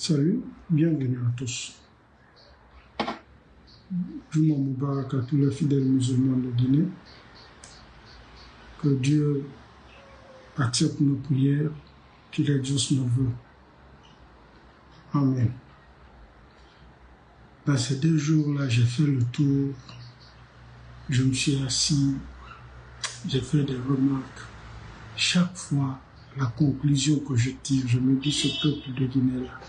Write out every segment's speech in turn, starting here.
Salut, bienvenue à tous. Juma Moubarak à tous les fidèles musulmans de Guinée. Que Dieu accepte nos prières, qu'il exauce nos vœux. Amen. Dans ces 2 jours-là, j'ai fait le tour, je me suis assis, j'ai fait des remarques. Chaque fois, la conclusion que je tire, je me dis ce peuple de Guinée-là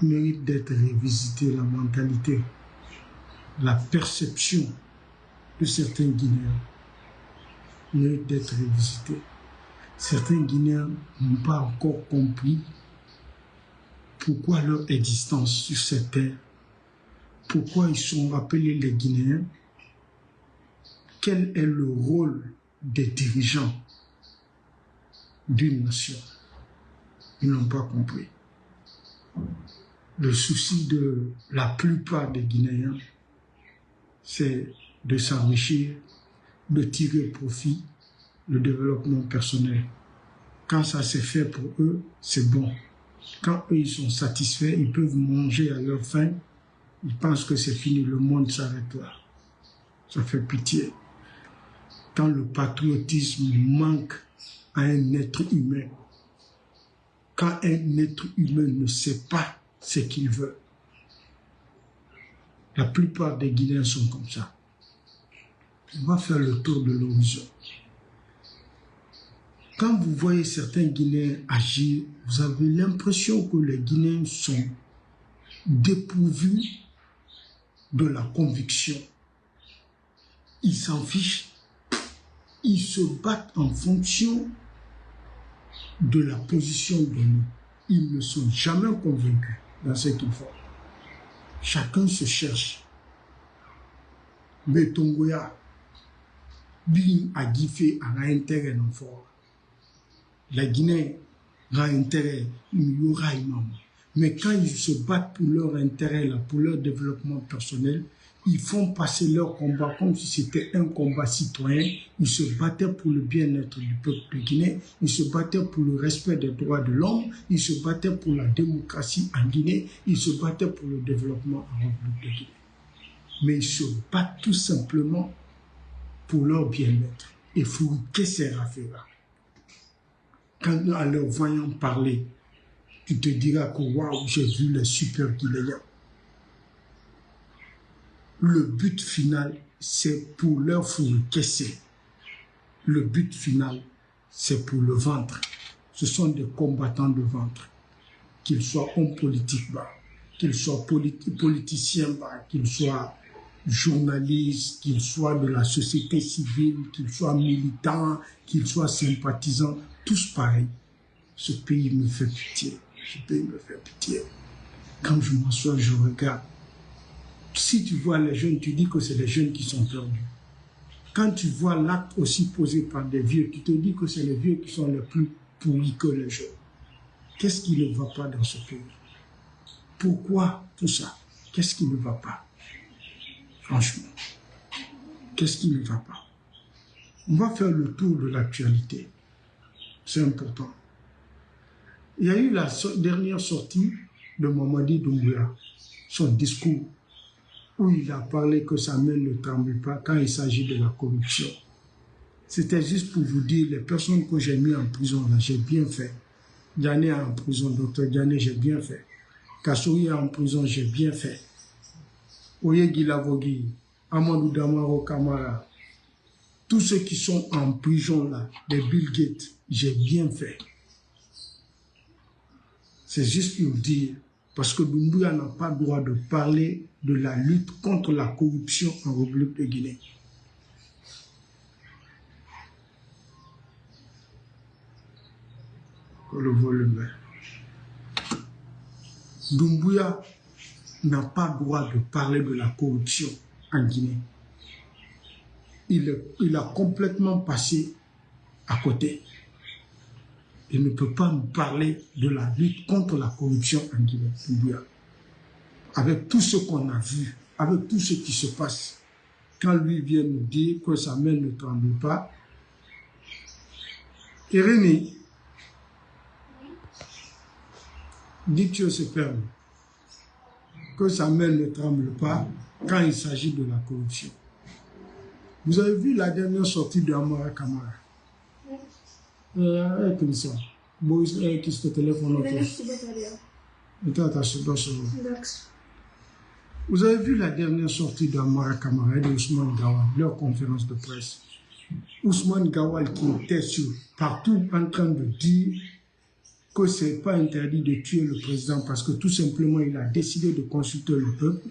mérite d'être révisité, la mentalité, la perception de certains Guinéens mérite d'être révisitée. Certains Guinéens n'ont pas encore compris pourquoi leur existence sur cette terre, pourquoi ils sont appelés les Guinéens, quel est le rôle des dirigeants d'une nation. Ils n'ont pas compris. Le souci de la plupart des Guinéens, c'est de s'enrichir, de tirer profit, le développement personnel. Quand ça c'est fait pour eux, c'est bon. Quand eux ils sont satisfaits, ils peuvent manger à leur faim, ils pensent que c'est fini, le monde s'arrête là. Ça fait pitié. Quand le patriotisme manque à un être humain, quand un être humain ne sait pas ce qu'il veut, la plupart des Guinéens sont comme ça. On va faire le tour de l'horizon. Quand vous voyez certains Guinéens agir, vous avez l'impression que les Guinéens sont dépourvus de la conviction. Ils s'en fichent. Ils se battent en fonction de la position donnée. Ils ne sont jamais convaincus dans ce qu'ils font. Chacun se cherche. Mais Tongoya, Bin a Gifé a intérêt non fort. La Guinée a intérêt, il y aura imam. Mais quand ils se battent pour leur intérêt, là, pour leur développement personnel, ils font passer leur combat comme si c'était un combat citoyen. Ils se battaient pour le bien-être du peuple de Guinée. Ils se battaient pour le respect des droits de l'homme. Ils se battaient pour la démocratie en Guinée. Ils se battaient pour le développement en République de Guinée. Mais ils se battent tout simplement pour leur bien-être. Et Fouriké Serafera. Quand à leur voyant parler, tu te diras que waouh, j'ai vu les super Guinéens. Le but final, c'est pour leur Fouriké. Le but final, c'est pour le ventre. Ce sont des combattants de ventre. Qu'ils soient hommes politiques, qu'ils soient politiciens, qu'ils soient journalistes, qu'ils soient de la société civile, qu'ils soient militants, qu'ils soient sympathisants, tous pareils. Ce pays me fait pitié. Ce pays me fait pitié. Quand je m'assois, je regarde. Si tu vois les jeunes, tu dis que c'est les jeunes qui sont perdus. Quand tu vois l'acte aussi posé par des vieux, tu te dis que c'est les vieux qui sont les plus pourris que les jeunes. Qu'est-ce qui ne va pas dans ce pays? Pourquoi tout ça? Qu'est-ce qui ne va pas? Franchement, qu'est-ce qui ne va pas? On va faire le tour de l'actualité. C'est important. Il y a eu la dernière sortie de Mamadi Doumbouya, son discours, où il a parlé que sa main ne tremble pas quand il s'agit de la corruption. C'était juste pour vous dire, les personnes que j'ai mis en prison, là, j'ai bien fait. Diané en prison, docteur Diané, j'ai bien fait. Kassoui en prison, j'ai bien fait. Oyegi Lavogui, Amadou Damaro Kamara, tous ceux qui sont en prison là, des Bill Gates, j'ai bien fait. C'est juste pour dire, parce que Doumbouya n'a pas le droit de parler de la lutte contre la corruption en République de Guinée. Le volume. Doumbouya n'a pas le droit de parler de la corruption en Guinée. Il a complètement passé à côté. Il ne peut pas nous parler de la lutte contre la corruption en Guinée. Doumbouya. Avec tout ce qu'on a vu, avec tout ce qui se passe, quand lui vient nous dire que sa main ne tremble pas, Irénée, dit Dieu se permet, que sa main ne tremble pas quand il s'agit de la corruption. Vous avez vu la dernière sortie de Amara Kamara? Comme ça. Qui se téléphone autour. Vous avez vu la dernière sortie d'Amara Kamara et d'Ousmane Gawal, leur conférence de presse. Ousmane Gawal qui était partout en train de dire que ce n'est pas interdit de tuer le président parce que tout simplement il a décidé de consulter le peuple,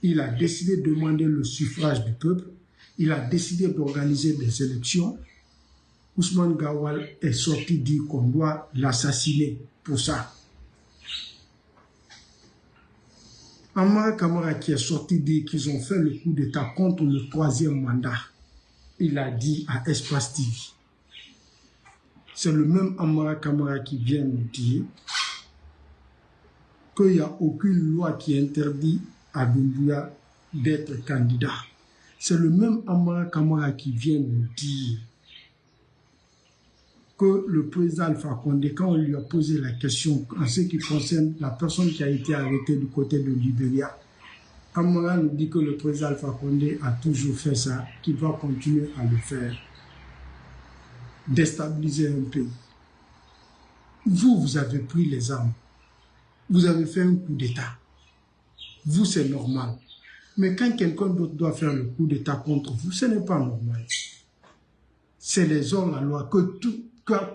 il a décidé de demander le suffrage du peuple, il a décidé d'organiser des élections. Ousmane Gawal est sorti dire qu'on doit l'assassiner pour ça. Amara Kamara qui est sorti dire qu'ils ont fait le coup d'État contre le 3e mandat. Il a dit à Espace TV. C'est le même Amara Kamara qui vient nous dire qu'il n'y a aucune loi qui interdit à Doumbouya d'être candidat. C'est le même Amara Kamara qui vient nous dire que le président Alpha Condé, quand on lui a posé la question en ce qui concerne la personne qui a été arrêtée du côté de Libéria, Amara nous dit que le président Alpha Condé a toujours fait ça, qu'il va continuer à le faire. Déstabiliser un pays. Vous avez pris les armes. Vous avez fait un coup d'État. Vous, c'est normal. Mais quand quelqu'un d'autre doit faire le coup d'État contre vous, ce n'est pas normal. C'est les hommes, la loi, que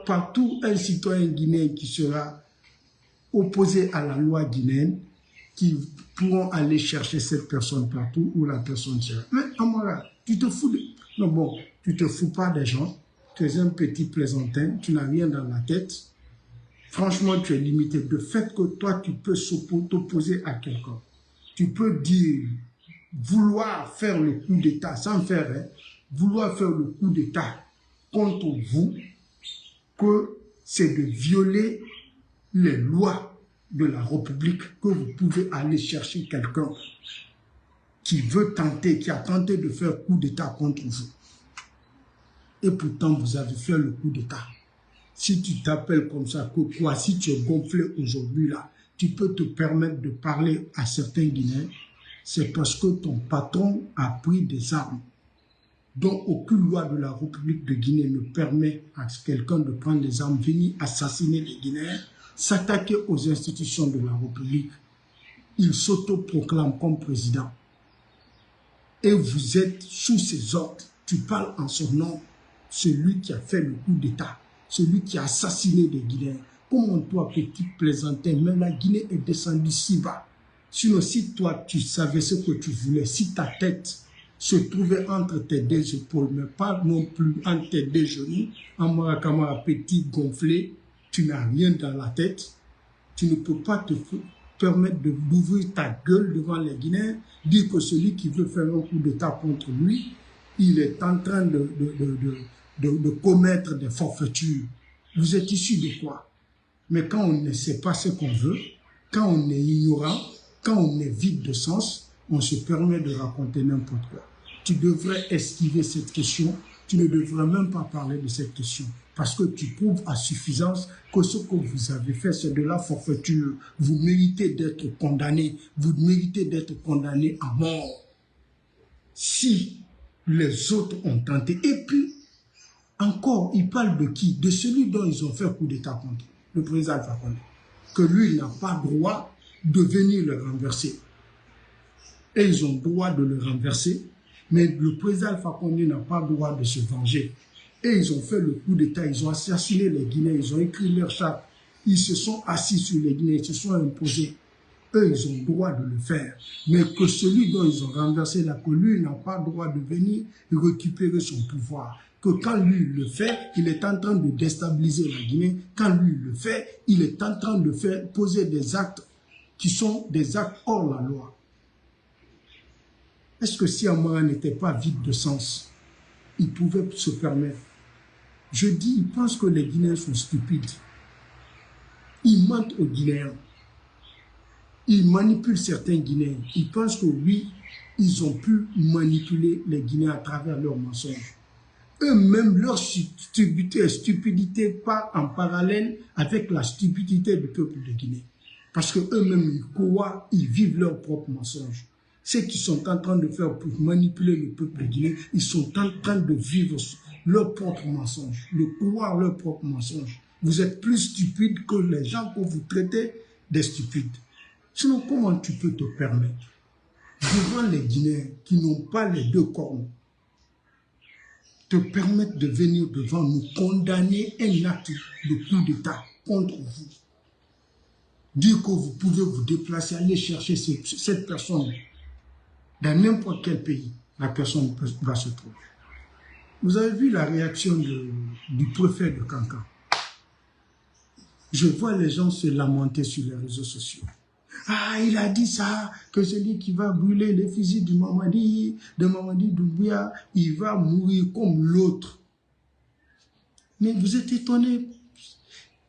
partout un citoyen guinéen qui sera opposé à la loi guinéenne, qui pourront aller chercher cette personne partout où la personne sera. Mais Amara, tu te fous de... Non bon, tu te fous pas des gens, tu es un petit plaisantin, tu n'as rien dans la tête. Franchement, tu es limité. De fait que toi, tu peux t'opposer à quelqu'un. Tu peux dire, vouloir faire le coup d'État, sans faire, hein, vouloir faire le coup d'État contre vous, que c'est de violer les lois de la République, que vous pouvez aller chercher quelqu'un qui veut tenter, qui a tenté de faire coup d'État contre vous. Et pourtant, vous avez fait le coup d'État. Si tu t'appelles comme ça, que quoi, si tu es gonflé aujourd'hui là, tu peux te permettre de parler à certains Guinéens, c'est parce que ton patron a pris des armes dont aucune loi de la République de Guinée ne permet à quelqu'un de prendre des armes, venir assassiner les Guinéens, s'attaquer aux institutions de la République. Il s'autoproclame comme président. Et vous êtes sous ses ordres. Tu parles en son nom, celui qui a fait le coup d'État, celui qui a assassiné les Guinéens. Comment toi, petit plaisantin, même la Guinée est descendue si bas. Sinon, si toi, tu savais ce que tu voulais, si ta tête se trouvait entre tes deux épaules, mais pas non plus entre tes deux genoux, Amara Kamara petit gonflé, tu n'as rien dans la tête, tu ne peux pas te permettre d'ouvrir ta gueule devant les Guinéens, dire que celui qui veut faire un coup d'État contre lui, il est en train de commettre des forfaitures. Vous êtes issu de quoi? Mais quand on ne sait pas ce qu'on veut, quand on est ignorant, quand on est vide de sens, on se permet de raconter n'importe quoi. Tu devrais esquiver cette question, tu ne devrais même pas parler de cette question, parce que tu prouves à suffisance que ce que vous avez fait, c'est de la forfaiture. Vous méritez d'être condamné, vous méritez d'être condamné à mort. Si les autres ont tenté, et puis, encore, ils parlent de qui? De celui dont ils ont fait coup d'État contre, le président Alpha Condé, que lui, il n'a pas droit de venir le renverser. Et ils ont droit de le renverser, mais le président Alpha Condé n'a pas droit de se venger. Et ils ont fait le coup d'État, ils ont assassiné les Guinéens, ils ont écrit leur charte, ils se sont assis sur les Guinéens, ils se sont imposés. Eux, ils ont droit de le faire. Mais que celui dont ils ont renversé la que lui n'a pas droit de venir récupérer son pouvoir. Que quand lui le fait, il est en train de déstabiliser la Guinée. Quand lui le fait, il est en train de poser des actes qui sont des actes hors la loi. Est-ce que si Amara n'était pas vide de sens, il pouvait se permettre? Je dis, il pense que les Guinéens sont stupides. Ils mentent aux Guinéens. Ils manipulent certains Guinéens. Ils pensent que oui, ils ont pu manipuler les Guinéens à travers leurs mensonges. Eux-mêmes, leur stupidité part en parallèle avec la stupidité du peuple de Guinée. Parce qu'eux-mêmes, ils vivent leurs propres mensonges. Ce qu'ils sont en train de faire pour manipuler le peuple guinéen, ils sont en train de vivre leurs propres mensonges, de croire leurs propres mensonges. Vous êtes plus stupides que les gens que vous traitez des stupides. Sinon, comment tu peux te permettre, devant les Guinéens qui n'ont pas les deux cornes, te permettre de venir devant nous condamner un acte de coup d'État contre vous? Dire que vous pouvez vous déplacer, aller chercher cette personne dans n'importe quel pays, la personne va se trouver. Vous avez vu la réaction du préfet de Kankan. Je vois les gens se lamenter sur les réseaux sociaux. Ah, il a dit ça, que celui qui va brûler les fusils de Mamadi Doumbouya, il va mourir comme l'autre. Mais vous êtes étonnés,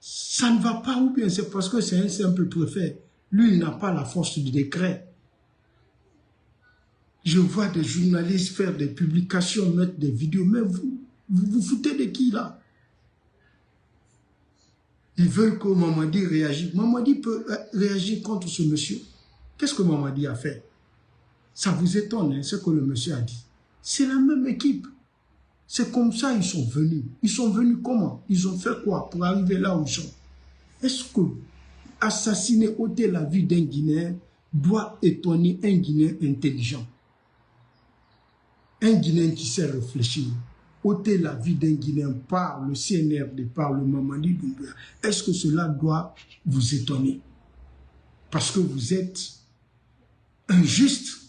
ça ne va pas, ou bien c'est parce que c'est un simple préfet. Lui, il n'a pas la force du décret. Je vois des journalistes faire des publications, mettre des vidéos, mais vous foutez de qui là? Ils veulent que Mamadi réagisse. Mamadi peut réagir contre ce monsieur. Qu'est-ce que Mamadi a fait? Ça vous étonne, hein, ce que le monsieur a dit. C'est la même équipe. C'est comme ça ils sont venus. Ils sont venus comment? Ils ont fait quoi pour arriver là où ils sont? Est-ce que assassiner, ôter la vie d'un Guinéen doit étonner un Guinéen intelligent? Un Guinéen qui sait réfléchir, ôter la vie d'un Guinéen par le CNRD, par le Mamadi Doumbouya, est-ce que cela doit vous étonner? Parce que vous êtes injuste.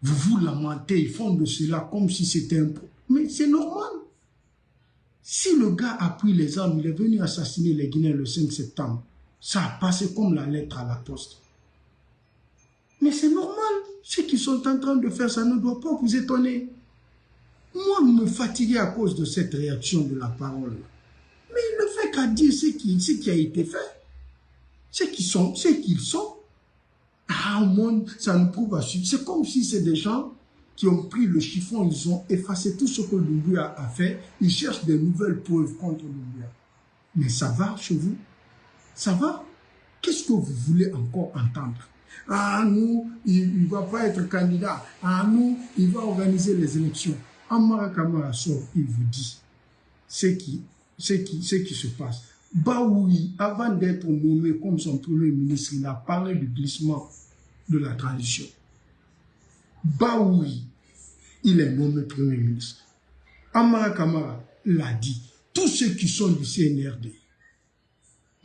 Vous vous lamentez, ils font de cela comme si c'était un... Mais c'est normal. Si le gars a pris les armes, il est venu assassiner les Guinéens le 5 septembre, ça a passé comme la lettre à la poste. Mais c'est normal. Ceux qui sont en train de faire ça ne doit pas vous étonner. Moi, me fatiguer à cause de cette réaction de la parole. Mais il ne fait qu'à dire ce qui a été fait. Ce qu'ils sont. Ah, au monde, ça nous prouve à suivre. C'est comme si c'est des gens qui ont pris le chiffon, ils ont effacé tout ce que Doumbouya a fait. Ils cherchent de nouvelles preuves contre Doumbouya. Mais ça va chez vous? Ça va? Qu'est-ce que vous voulez encore entendre? Ah, nous, il ne va pas être candidat. Ah, nous, il va organiser les élections. Amara Kamara sort, il vous dit ce qui se passe. Baoui, avant d'être nommé comme son premier ministre, il a parlé du glissement de la transition. Baoui, il est nommé premier ministre. Amara Kamara l'a dit. Tous ceux qui sont du CNRD,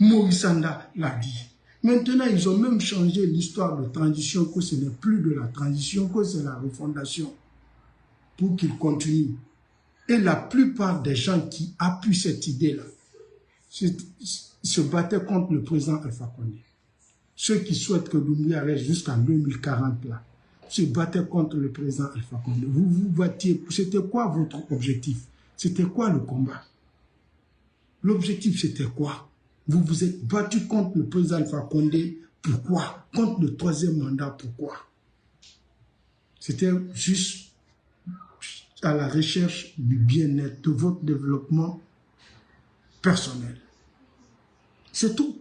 Maurice Sanda l'a dit. Maintenant, ils ont même changé l'histoire de transition, que ce n'est plus de la transition, que c'est la refondation, pour qu'ils continuent. Et la plupart des gens qui appuient cette idée-là se battaient contre le président Alpha Condé. Ceux qui souhaitent que Doumbouya reste jusqu'en 2040 là, se battaient contre le président Alpha Condé. Vous vous battiez. C'était quoi votre objectif? C'était quoi le combat? L'objectif, c'était quoi? Vous vous êtes battu contre le président Alpha Condé. Pourquoi? Contre le troisième mandat, pourquoi? C'était juste à la recherche du bien-être, de votre développement personnel. C'est tout.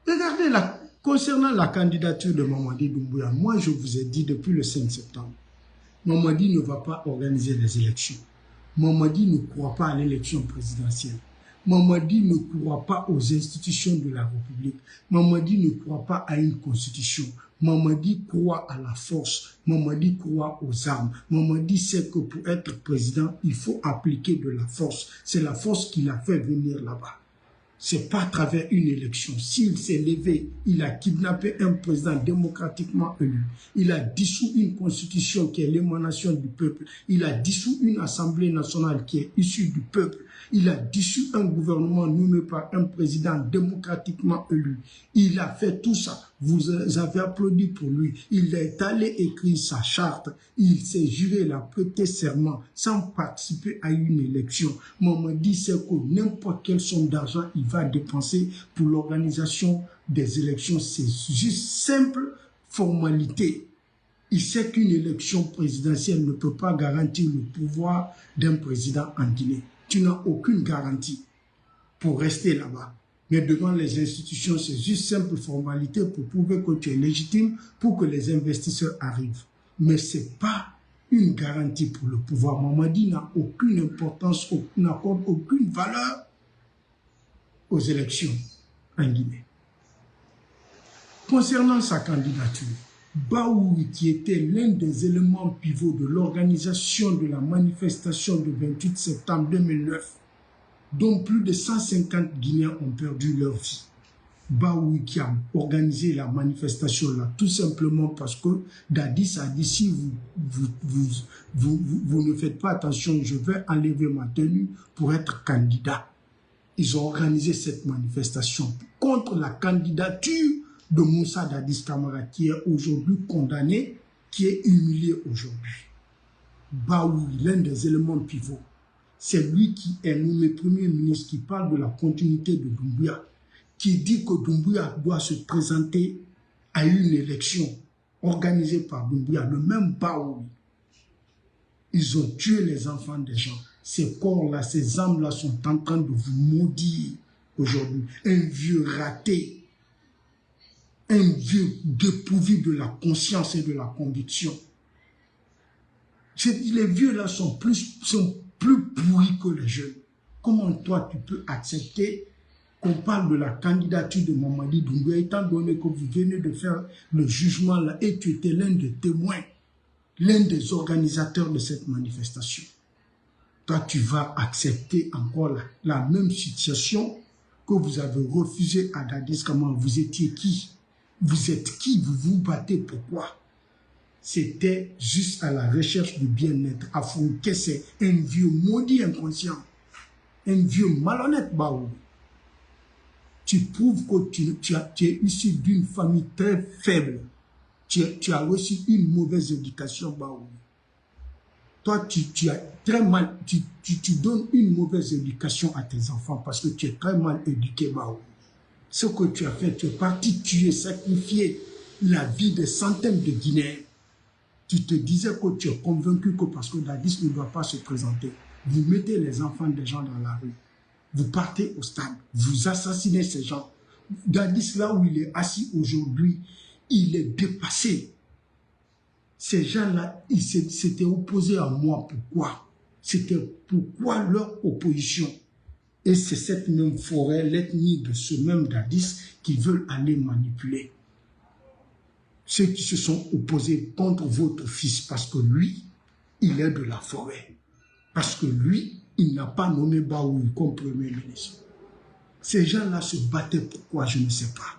Regardez, concernant la candidature de Mamadi Doumbouya, moi je vous ai dit depuis le 5 septembre, Mamadi ne va pas organiser les élections. Mamadi ne croit pas à l'élection présidentielle. Mamadi ne croit pas aux institutions de la République. Mamadi ne croit pas à une constitution. Mamadi croit à la force. Mamadi croit aux armes. Mamadi sait que pour être président, il faut appliquer de la force. C'est la force qui l'a fait venir là-bas. C'est pas à travers une élection. S'il s'est levé, il a kidnappé un président démocratiquement élu. Il a dissous une constitution qui est l'émanation du peuple. Il a dissous une assemblée nationale qui est issue du peuple. Il a dissous un gouvernement nommé par un président démocratiquement élu. Il a fait tout ça. Vous avez applaudi pour lui. Il est allé écrire sa charte. Il s'est juré, il a prêté serment sans participer à une élection. Mamadi sait que n'importe quelle somme d'argent il va dépenser pour l'organisation des élections. C'est juste simple formalité. Il sait qu'une élection présidentielle ne peut pas garantir le pouvoir d'un président en Guinée. Tu n'as aucune garantie. pour rester là-bas. Mais devant les institutions, c'est juste simple formalité pour prouver que tu es légitime pour que les investisseurs arrivent. Mais ce n'est pas une garantie pour le pouvoir. Mamadi n'a aucune importance, n'accorde aucune valeur aux élections en Guinée. Concernant sa candidature, Baouri, qui était l'un des éléments pivots de l'organisation de la manifestation du 28 septembre 2009, dont plus de 150 Guinéens ont perdu leur vie. Baouri qui a organisé la manifestation là, tout simplement parce que Dadis a dit si vous ne faites pas attention, je vais enlever ma tenue pour être candidat. Ils ont organisé cette manifestation contre la candidature de Moussa Dadis Camara qui est aujourd'hui condamné, qui est humilié aujourd'hui. Baouri, l'un des éléments pivots, c'est lui qui est nommé Premier ministre, qui parle de la continuité de Doumbouya, qui dit que Doumbouya doit se présenter à une élection organisée par Doumbouya, le même Baouri. Ils ont tué les enfants des gens. Ces corps-là, ces âmes-là sont en train de vous maudire aujourd'hui. Un vieux raté, un vieux dépourvu de la conscience et de la conviction. Les vieux-là sont plus pourris que les jeunes. Comment toi, tu peux accepter qu'on parle de la candidature de Mamadi Doumbouya, étant donné que vous venez de faire le jugement là et tu étais l'un des témoins, l'un des organisateurs de cette manifestation. Toi, tu vas accepter encore la même situation que vous avez refusé à Dadis Camara. Vous étiez qui? Vous êtes qui? Vous vous battez pourquoi? C'était juste à la recherche du bien-être. Afouké, c'est un vieux maudit inconscient, un vieux malhonnête Baouri. Tu prouves que tu es issu d'une famille très faible. Tu as reçu une mauvaise éducation Baouri. Toi, tu as très mal, tu donnes une mauvaise éducation à tes enfants parce que tu es très mal éduqué Baouri. Ce que tu as fait, tu es parti tuer, sacrifier la vie de centaines de Guinéens. Tu te disais que tu es convaincu que parce que Dadis ne doit pas se présenter, vous mettez les enfants des gens dans la rue, vous partez au stade, vous assassinez ces gens. Dadis, là où il est assis aujourd'hui, il est dépassé. Ces gens-là, ils s'étaient opposés à moi. Pourquoi? C'était pourquoi leur opposition? Et c'est cette même forêt, l'ethnie de ce même Dadis qui veulent aller manipuler. Ceux qui se sont opposés contre votre fils parce que lui, il est de la forêt. Parce que lui, il n'a pas nommé Baouri comme Premier ministre. Ces gens-là se battaient pourquoi, je ne sais pas.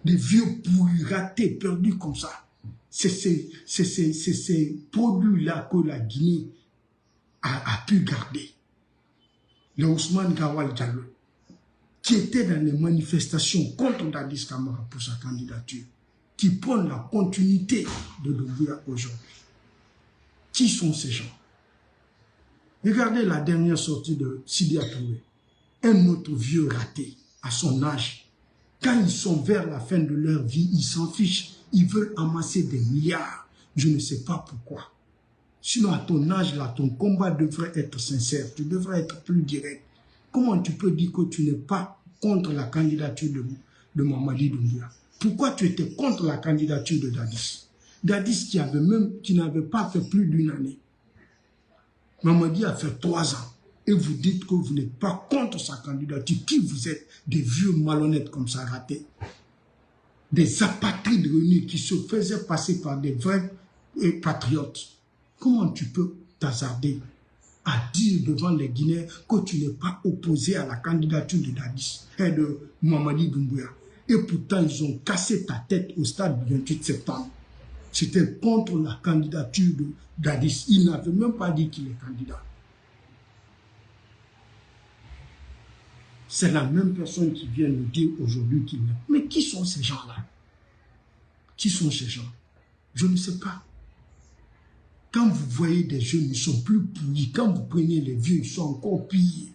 Des vieux pourris ratés, perdus comme ça. C'est ces produits-là que la Guinée a pu garder. Le Ousmane Gawal Diallo, qui était dans les manifestations contre Dadis Camara pour sa candidature, qui prône la continuité de Doumbouya aujourd'hui. Qui sont ces gens? Regardez la dernière sortie de Sidi Touré, un autre vieux raté à son âge. Quand ils sont vers la fin de leur vie, ils s'en fichent. Ils veulent amasser des milliards. Je ne sais pas pourquoi. Sinon, à ton âge, là, ton combat devrait être sincère. Tu devrais être plus direct. Comment tu peux dire que tu n'es pas contre la candidature de Mamadi Doumbouya? Pourquoi tu étais contre la candidature de Dadis? Dadis qui n'avait pas fait plus d'une année. Mamadi a fait 3 ans. Et vous dites que vous n'êtes pas contre sa candidature. Qui vous êtes? Des vieux malhonnêtes comme ça ratés. Des apatrides réunis qui se faisaient passer par des vrais patriotes. Comment tu peux t'hasarder à dire devant les Guinéens que tu n'es pas opposé à la candidature de Dadis et de Mamadi Doumbouya? Et pourtant, ils ont cassé ta tête au stade du 28 septembre. C'était contre la candidature de Dadis. Il n'avait même pas dit qu'il est candidat. C'est la même personne qui vient nous dire aujourd'hui qu'il est. Mais qui sont ces gens-là? Qui sont ces gens? Je ne sais pas. Quand vous voyez des jeunes, ils sont plus pourris. Quand vous prenez les vieux, ils sont encore pires.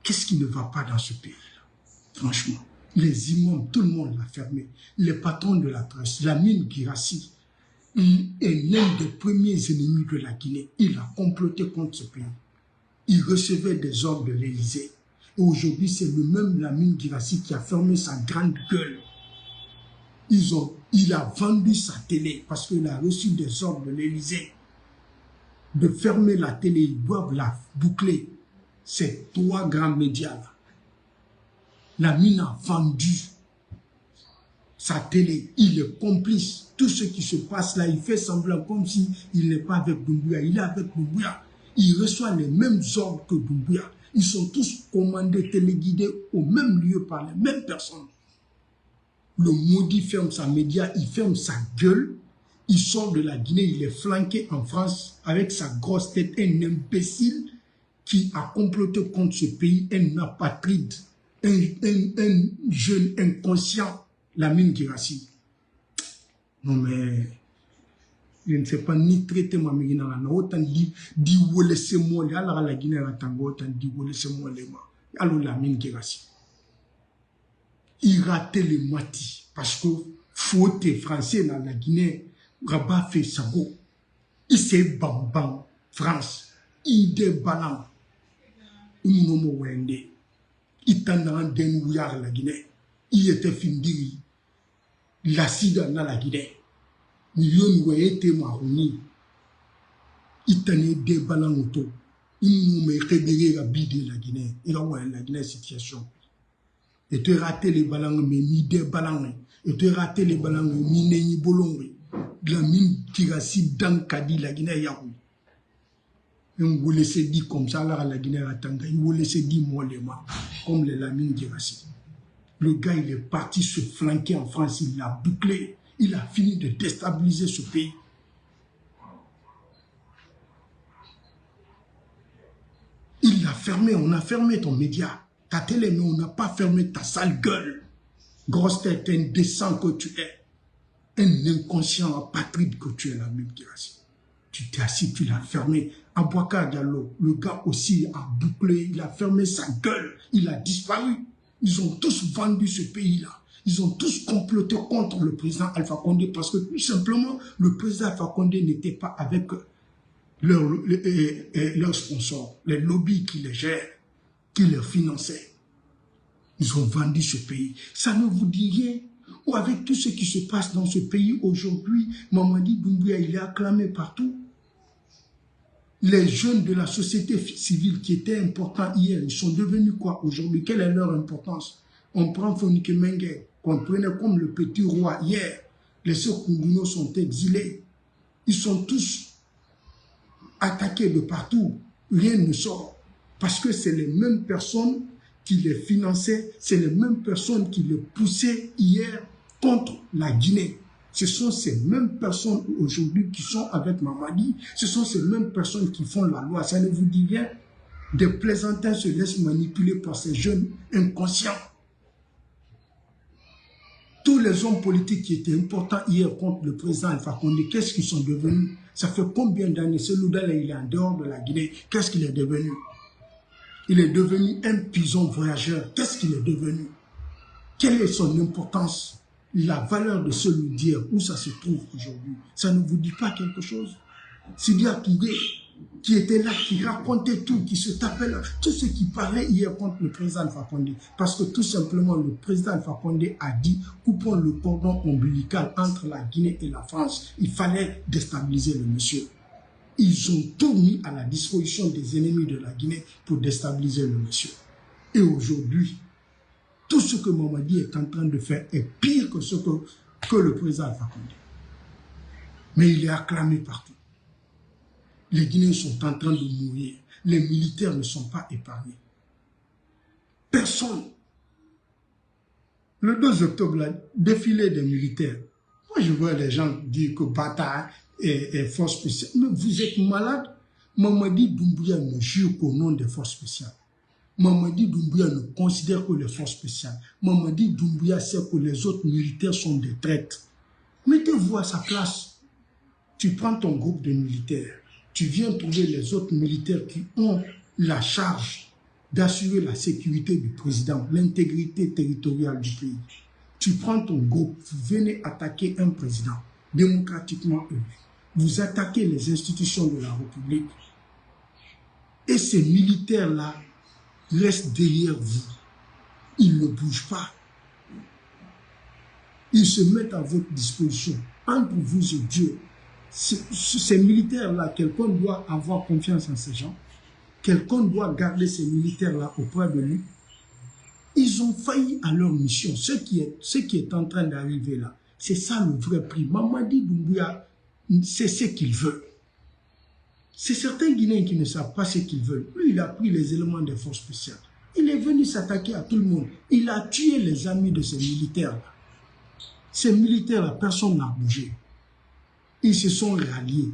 Qu'est-ce qui ne va pas dans ce pays-là? Franchement, les imams, tout le monde l'a fermé. Les patrons de la presse, Lamine Guirassy, il est l'un des premiers ennemis de la Guinée. Il a comploté contre ce pays. Il recevait des ordres de l'Élysée. Aujourd'hui, c'est le même Lamine Guirassy qui a fermé sa grande gueule. Il a vendu sa télé parce qu'il a reçu des ordres de l'Élysée de fermer la télé. Ils doivent la boucler. Ces 3 grands médias-là. Lamine a vendu sa télé. Il est complice. Tout ce qui se passe là, il fait semblant comme s'il n'est pas avec Doumbouya. Il est avec Doumbouya. Il reçoit les mêmes ordres que Doumbouya. Ils sont tous commandés, téléguidés au même lieu par les mêmes personnes. Le maudit ferme sa média, il ferme sa gueule. Il sort de la Guinée, il est flanqué en France avec sa grosse tête, un imbécile qui a comploté contre ce pays, un apatride, un jeune inconscient, Lamine Guirassy. Non mais, je ne sais pas ni traiter ma mère dans autant dit laissez-moi les alors la Guinée a tango autant dit laissez-moi les mains. Alors Lamine Guirassy. Il ratait les matis parce que faute français dans la Guinée, Rabat fait sago. Il s'est bambam France, il déballant. Il nomme Wende. Il t'en a un denouillard la Guinée. Il était fini. L'acide dans la Guinée. Il y a été maroni. Il t'en a déballant auto. Il nous rédéré la bide la Guinée. Il a eu la Guinée situation. Et tu raté les ballons, mais ni des ballons. Et tu raté les ballons, mais ni bolong. Lamine Guirassy dans Kadi, la Guinée Yahoo. On vous laisse dire comme ça, là, la Guinée Ratanga. Il vous laisse dire mollement, comme les Lamine Guirassy. Le gars, il est parti se flanquer en France, il l'a bouclé. Il a fini de déstabiliser ce pays. Il l'a fermé, on a fermé ton média. Ta télé, mais on n'a pas fermé ta sale gueule. Grosse tête, indécent que tu es. Un inconscient apatride que tu es, Lamine Guirassy. Tu t'es assis, tu l'as fermé. Abouakar Diallo, le gars aussi a bouclé, il a fermé sa gueule, il a disparu. Ils ont tous vendu ce pays-là. Ils ont tous comploté contre le président Alpha Condé parce que tout simplement, le président Alpha Condé n'était pas avec leurs sponsors, les lobbies qui les gèrent, qui les finançaient. Ils ont vendu ce pays. Ça ne vous dit rien? Ou avec tout ce qui se passe dans ce pays aujourd'hui, Mamadi Doumbouya, il est acclamé partout. Les jeunes de la société civile qui étaient importants hier, ils sont devenus quoi aujourd'hui? Quelle est leur importance? On prend Fonike Mengue, qu'on prenait comme le petit roi hier. Les sœurs Koumbouno sont exilés. Ils sont tous attaqués de partout. Rien ne sort. Parce que c'est les mêmes personnes qui les finançaient, c'est les mêmes personnes qui les poussaient hier contre la Guinée. Ce sont ces mêmes personnes aujourd'hui qui sont avec Mamadi, ce sont ces mêmes personnes qui font la loi. Ça ne vous dit rien? Des plaisantins se laissent manipuler par ces jeunes inconscients. Tous les hommes politiques qui étaient importants hier contre le président Alpha Condé, qu'est-ce qu'ils sont devenus? Ça fait combien d'années? Ce Loudala, il est en dehors de la Guinée. Qu'est-ce qu'il est devenu? Il est devenu un pigeon voyageur. Qu'est-ce qu'il est devenu? Quelle est son importance? La valeur de ce Loudière, où ça se trouve aujourd'hui? Ça ne vous dit pas quelque chose? Sidia Touré, qui était là, qui racontait tout, qui se tapait là, tout ce qui parlait hier contre le président Alpha Condé. Parce que tout simplement, le président Alpha Condé a dit, coupons le cordon ombilical entre la Guinée et la France. Il fallait déstabiliser le monsieur. Ils ont tout mis à la disposition des ennemis de la Guinée pour déstabiliser le monsieur. Et aujourd'hui, tout ce que Mamadi est en train de faire est pire que ce que le président Alpha Condé. Mais il est acclamé partout. Les Guinéens sont en train de mourir. Les militaires ne sont pas épargnés. Personne. Le 2 octobre, là, défilé des militaires. Moi, je vois les gens dire que Bata est force spéciale. Mais vous êtes malade. Mamadi Doumbouya ne jure qu'au nom des forces spéciales. Mamadi Doumbouya ne considère que les forces spéciales. Mamadi Doumbouya sait que les autres militaires sont des traîtres. Mettez-vous à sa place. Tu prends ton groupe de militaires. Tu viens trouver les autres militaires qui ont la charge d'assurer la sécurité du président, l'intégrité territoriale du pays. Tu prends ton groupe, vous venez attaquer un président démocratiquement élu. Vous attaquez les institutions de la République. Et ces militaires-là restent derrière vous. Ils ne bougent pas. Ils se mettent à votre disposition, entre vous et Dieu. Ces militaires-là, quelqu'un doit avoir confiance en ces gens. Quelqu'un doit garder ces militaires-là auprès de lui. Ils ont failli à leur mission. Ce qui est en train d'arriver là, c'est ça le vrai prix. Mamadi Doumbouya, c'est ce qu'il veut. C'est certains Guinéens qui ne savent pas ce qu'ils veulent. Lui, il a pris les éléments des forces spéciales. Il est venu s'attaquer à tout le monde. Il a tué les amis de ces militaires-là. Ces militaires-là, personne n'a bougé. Ils se sont ralliés.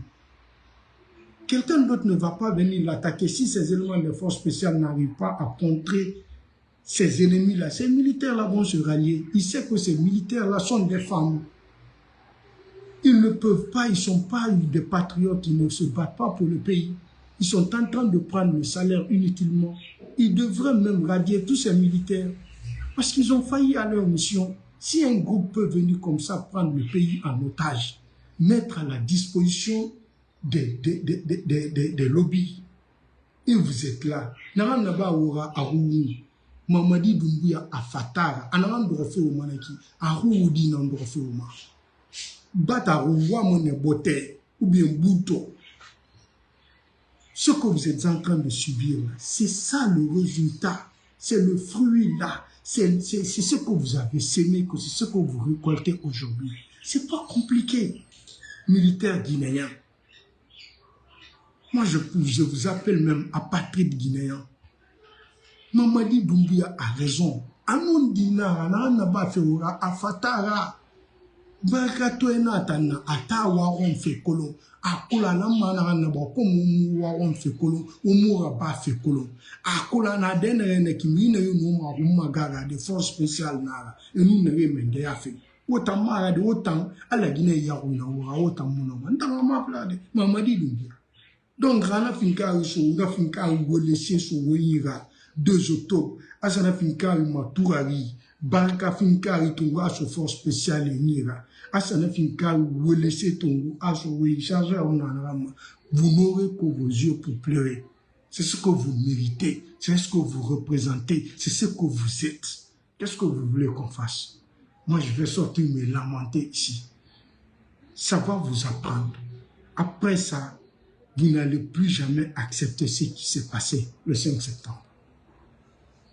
Quelqu'un d'autre ne va pas venir l'attaquer si ces éléments de force spéciales n'arrivent pas à contrer ces ennemis-là. Ces militaires-là vont se rallier. Ils savent que ces militaires-là sont des femmes. Ils ne peuvent pas, ils ne sont pas des patriotes, ils ne se battent pas pour le pays. Ils sont en train de prendre le salaire inutilement. Ils devraient même radier tous ces militaires parce qu'ils ont failli à leur mission. Si un groupe peut venir comme ça prendre le pays en otage, mettre à la disposition des lobbies, et vous êtes là, Mamadi Doumbouya a Fatara, Anaran Dorofé au Manaki, Aroudi Nandorofé au Ma, Batarouwa Mone Bote, ou bien Bouto. Ce que vous êtes en train de subir, c'est ça le résultat, c'est le fruit là, c'est ce que vous avez sémé, c'est ce que vous récoltez aujourd'hui. C'est pas compliqué, militaire guinéen. Moi, je vous appelle même apatride guinéen. Mamadi Doumbouya a raison. Anon dinara na anaba feura afatara. Barakato enatana atawa on fe kolon. Akula na manara na ba komu wa on fe kolon. Umura ba fe kolon. Akula na denere ne kimine yo no ma gara de force spéciale nara. Enu ne remende ya fe. Autant mara de autant ala Guinée ya una autant mono. Ndanga ma plade Mamadi Doumbouya. Donc rana finka so nga finka ngolese so woyira 2 octobre asana finka maturari banka finka itungo aso force spéciale nira asana finka wolese tongo aso woyi chargeur onanama. Vous n'aurez que vos yeux pour pleurer. C'est ce que vous méritez, c'est ce que vous représentez, c'est ce que vous êtes. Qu'est-ce que vous voulez qu'on fasse? Moi je vais sortir me lamenter ici. Ça va vous apprendre. Après ça, vous n'allez plus jamais accepter ce qui s'est passé le 5 septembre.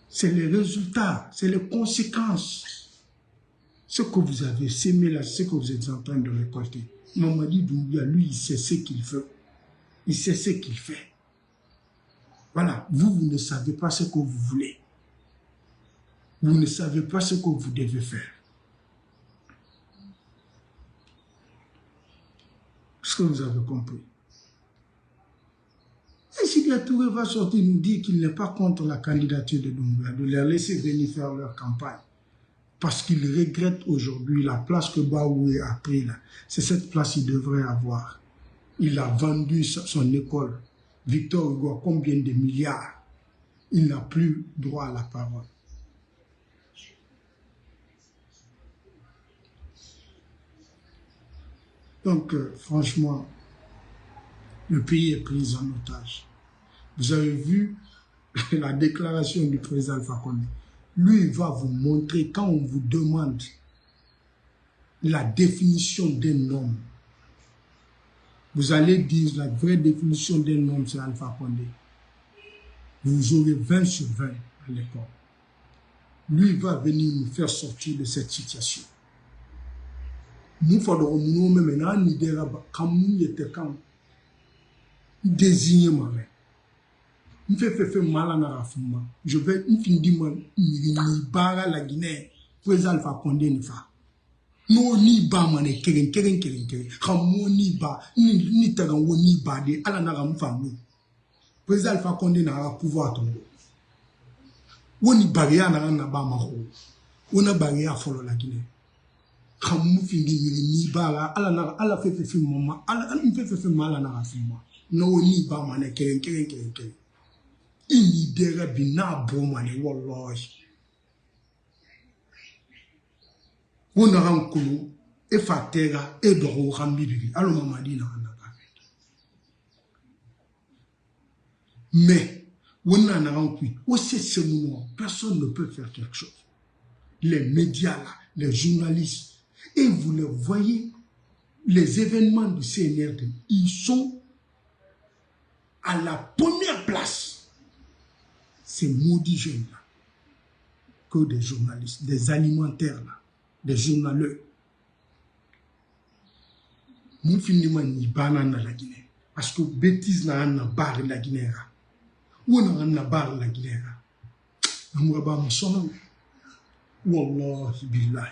C'est les résultats, c'est les conséquences. Ce que vous avez sémé là, ce que vous êtes en train de récolter. Mamadi Doumbouya, lui, il sait ce qu'il veut. Il sait ce qu'il fait. Voilà, vous ne savez pas ce que vous voulez. Vous ne savez pas ce que vous devez faire. Est-ce que vous avez compris? Et si Touré va sortir nous dire qu'il n'est pas contre la candidature de Doumbouya, de les laisser venir faire leur campagne, parce qu'il regrette aujourd'hui la place que Baoué a pris là. C'est cette place qu'il devrait avoir. Il a vendu son école. Victor Hugo, combien de milliards? Il n'a plus droit à la parole. Donc, franchement, le pays est pris en otage. Vous avez vu la déclaration du président Alpha Condé. Lui, il va vous montrer, quand on vous demande la définition d'un homme, vous allez dire la vraie définition d'un homme, c'est Alpha Condé. Vous aurez 20 sur 20 à l'école. Lui, il va venir nous faire sortir de cette situation. Nous, il faudra maintenant désigner moi-même. Je vais finir la Guinée, président Alpha Condé ne fa. No ni ba mane keren. Khamo ni ba ni tagango ni ba de ala na ram famu. Président Alpha Condé na pouvoir ton. Woni barrière na ba ma ho. Wona barrière folo la Guinée. Khamo fingi ni ba ala fait film mama ala fait film mala na film. No ni ba mane keren. Ini dera bina bomane wallahi. On a rencontré et fatera et doro rambiri. Alors Mamadi n'a pas fait. Mais Personne ne peut faire quelque chose. Les médias, là, les journalistes, et vous le voyez, les événements du CNRD, ils sont à la première place. Ces maudits jeunes-là, que des journalistes, des alimentaires-là, des journaleux. Nous finissons ni banane la Guinée. Parce que bêtise n'a pas barre la Guinée. Ou on a barre la Guinée. Nous avons besoin Wallahi billahi.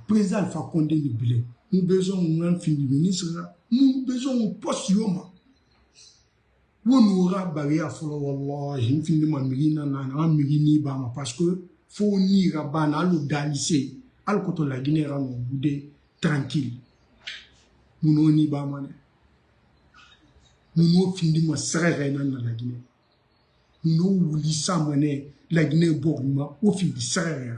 Président Alpha Condé le billet. Nous besoin d'un fini ministre. Nous besoin d'un poste yoma. Ou nous aura barrière folo wallahi. Nous finissons mirina na mirini bama parce que faut ni rabana alu dalissé. Al koto la Guinée rano boudé tranquille. Nous n'on ni bama ne. Nous n'on finissons serré dans la Guinée. Nous n'on lisa mané la Guinée bornima au fin de serré.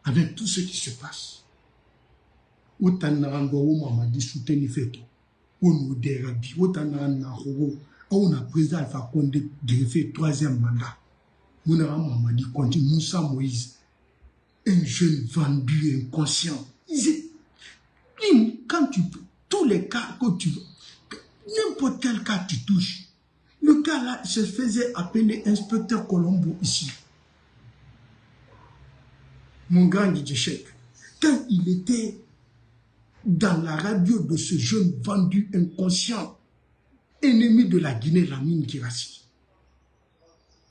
Avec tout ce qui se passe. Autant n'arrangeons Mamadi soutenir fait tout. On nous dérabi. Autant n'arrangeons. On a président Alpha Condé greffé troisième mandat. On a Mamadi continue. Moussa Moïse, un jeune vendu inconscient. Quand tu tous les cas que tu veux, n'importe quel cas tu touches. Le cas là se faisait appeler inspecteur Colombo ici. Mon grand Didier Cheikh, quand il était dans la radio de ce jeune vendu inconscient, ennemi de la Guinée, Lamine Guirassy,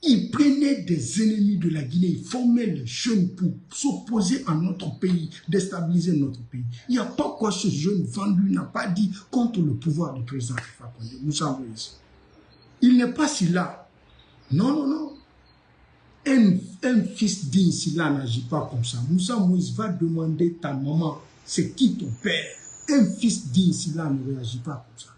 il prenait des ennemis de la Guinée, il formait les jeunes pour s'opposer à notre pays, déstabiliser notre pays. Il n'y a pas quoi ce jeune vendu n'a pas dit contre le pouvoir du président Alpha Condé, Moussa Moïse. Il n'est pas si là. Non, non, non. Un fils digne, s'il n'agit pas comme ça, Moussa Moïse va demander ta maman, c'est qui ton père? Un fils digne, s'il ne réagit pas comme ça.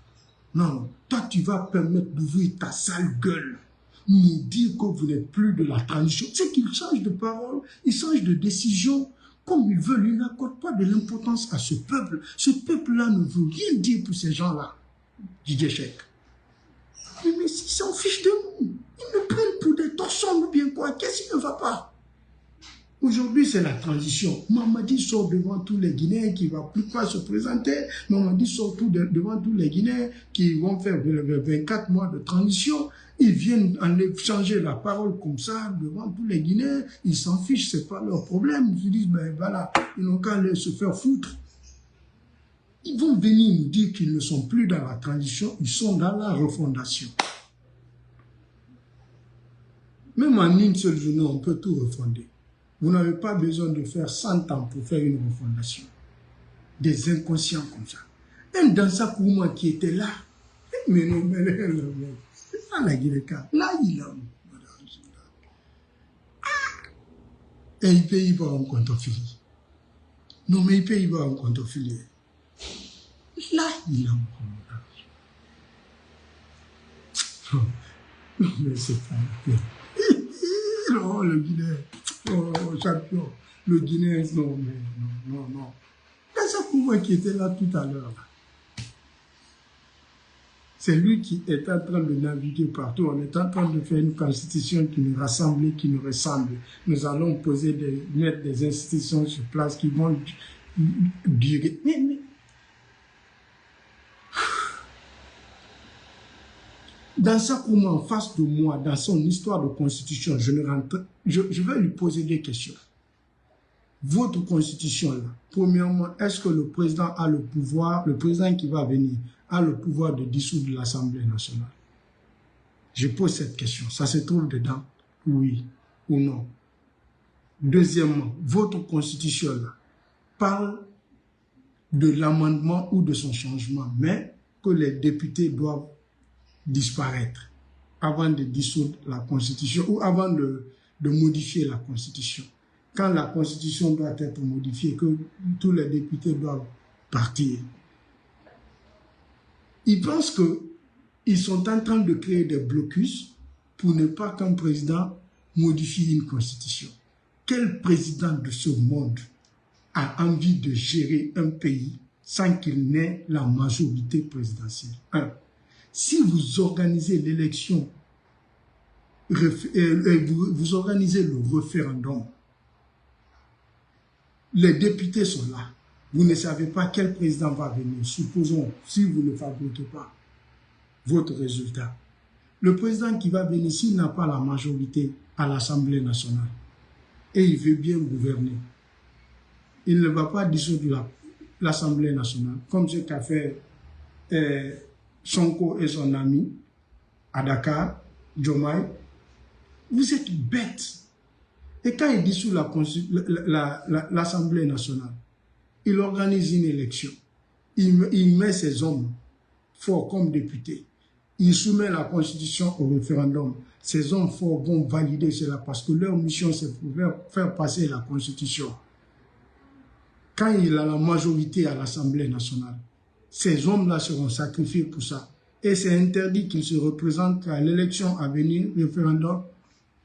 Non, non. Toi, tu vas permettre d'ouvrir ta sale gueule, nous dire que vous n'êtes plus de la transition. C'est qu'il change de parole, il change de décision, comme il veut. Il n'accorde pas de l'importance à ce peuple. Ce peuple-là ne veut rien dire pour ces gens-là. Didier Cheikh. Mais ils s'en fichent de nous. Ils nous prennent pour des torsons ou bien quoi. Qu'est-ce qui ne va pas? Aujourd'hui, c'est la transition. Mamadi sort devant tous les Guinéens qui ne vont plus pas se présenter. Mamadi sort devant tous les Guinéens qui vont faire 24 mois de transition. Ils viennent changer la parole comme ça devant tous les Guinéens. Ils s'en fichent, ce n'est pas leur problème. Ils se disent, ben voilà, ils n'ont qu'à aller se faire foutre. Ils vont venir nous dire qu'ils ne sont plus dans la transition, ils sont dans la refondation. Même en une seule journée, on peut tout refonder. Vous n'avez pas besoin de faire 100 ans pour faire une refondation. Des inconscients comme ça. Un Dansa Kouma qui était là, mais non, mais là, il a. Et il paye pas un compte fili. Non, mais il paye pas un compte fili. Là, il a non, mais c'est pas non, le Guinéen. Oh, champion. Le Guinéen, non, mais non, non, non. C'est pour moi qui était là tout à l'heure. C'est lui qui est en train de naviguer partout. On est en train de faire une constitution qui nous rassemble et qui nous ressemble. Nous allons mettre des institutions sur place qui vont durer. Mais, dans ça, comme en face de moi, dans son histoire de constitution, je vais lui poser des questions. Votre constitution, là, premièrement, est-ce que le président a le pouvoir, le président qui va venir, a le pouvoir de dissoudre l'Assemblée nationale? Je pose cette question. Ça se trouve dedans? Oui ou non? Deuxièmement, votre constitution, là, parle de l'amendement ou de son changement, mais que les députés doivent disparaître avant de dissoudre la Constitution ou avant de modifier la Constitution. Quand la Constitution doit être modifiée, que tous les députés doivent partir. Ils pensent qu'ils sont en train de créer des blocus pour ne pas qu'un président modifie une Constitution. Quel président de ce monde a envie de gérer un pays sans qu'il n'ait la majorité présidentielle? 1. Si vous organisez l'élection vous organisez le référendum. Les députés sont là. Vous ne savez pas quel président va venir. Supposons, si vous ne fabriquez pas votre résultat. Le président qui va venir, s'il n'a pas la majorité à l'Assemblée nationale, et il veut bien gouverner, il ne va pas dissoudre l'Assemblée nationale, comme ce qu'a fait Sonko et son ami à Dakar, Diomaye. Vous êtes bêtes. Et quand il dissout l'Assemblée nationale, il organise une élection. Il met ses hommes forts comme députés. Il soumet la Constitution au référendum. Ces hommes forts vont valider cela parce que leur mission, c'est pour faire passer la Constitution. Quand il a la majorité à l'Assemblée nationale, ces hommes-là seront sacrifiés pour ça. Et c'est interdit qu'ils se représentent à l'élection à venir, référendum.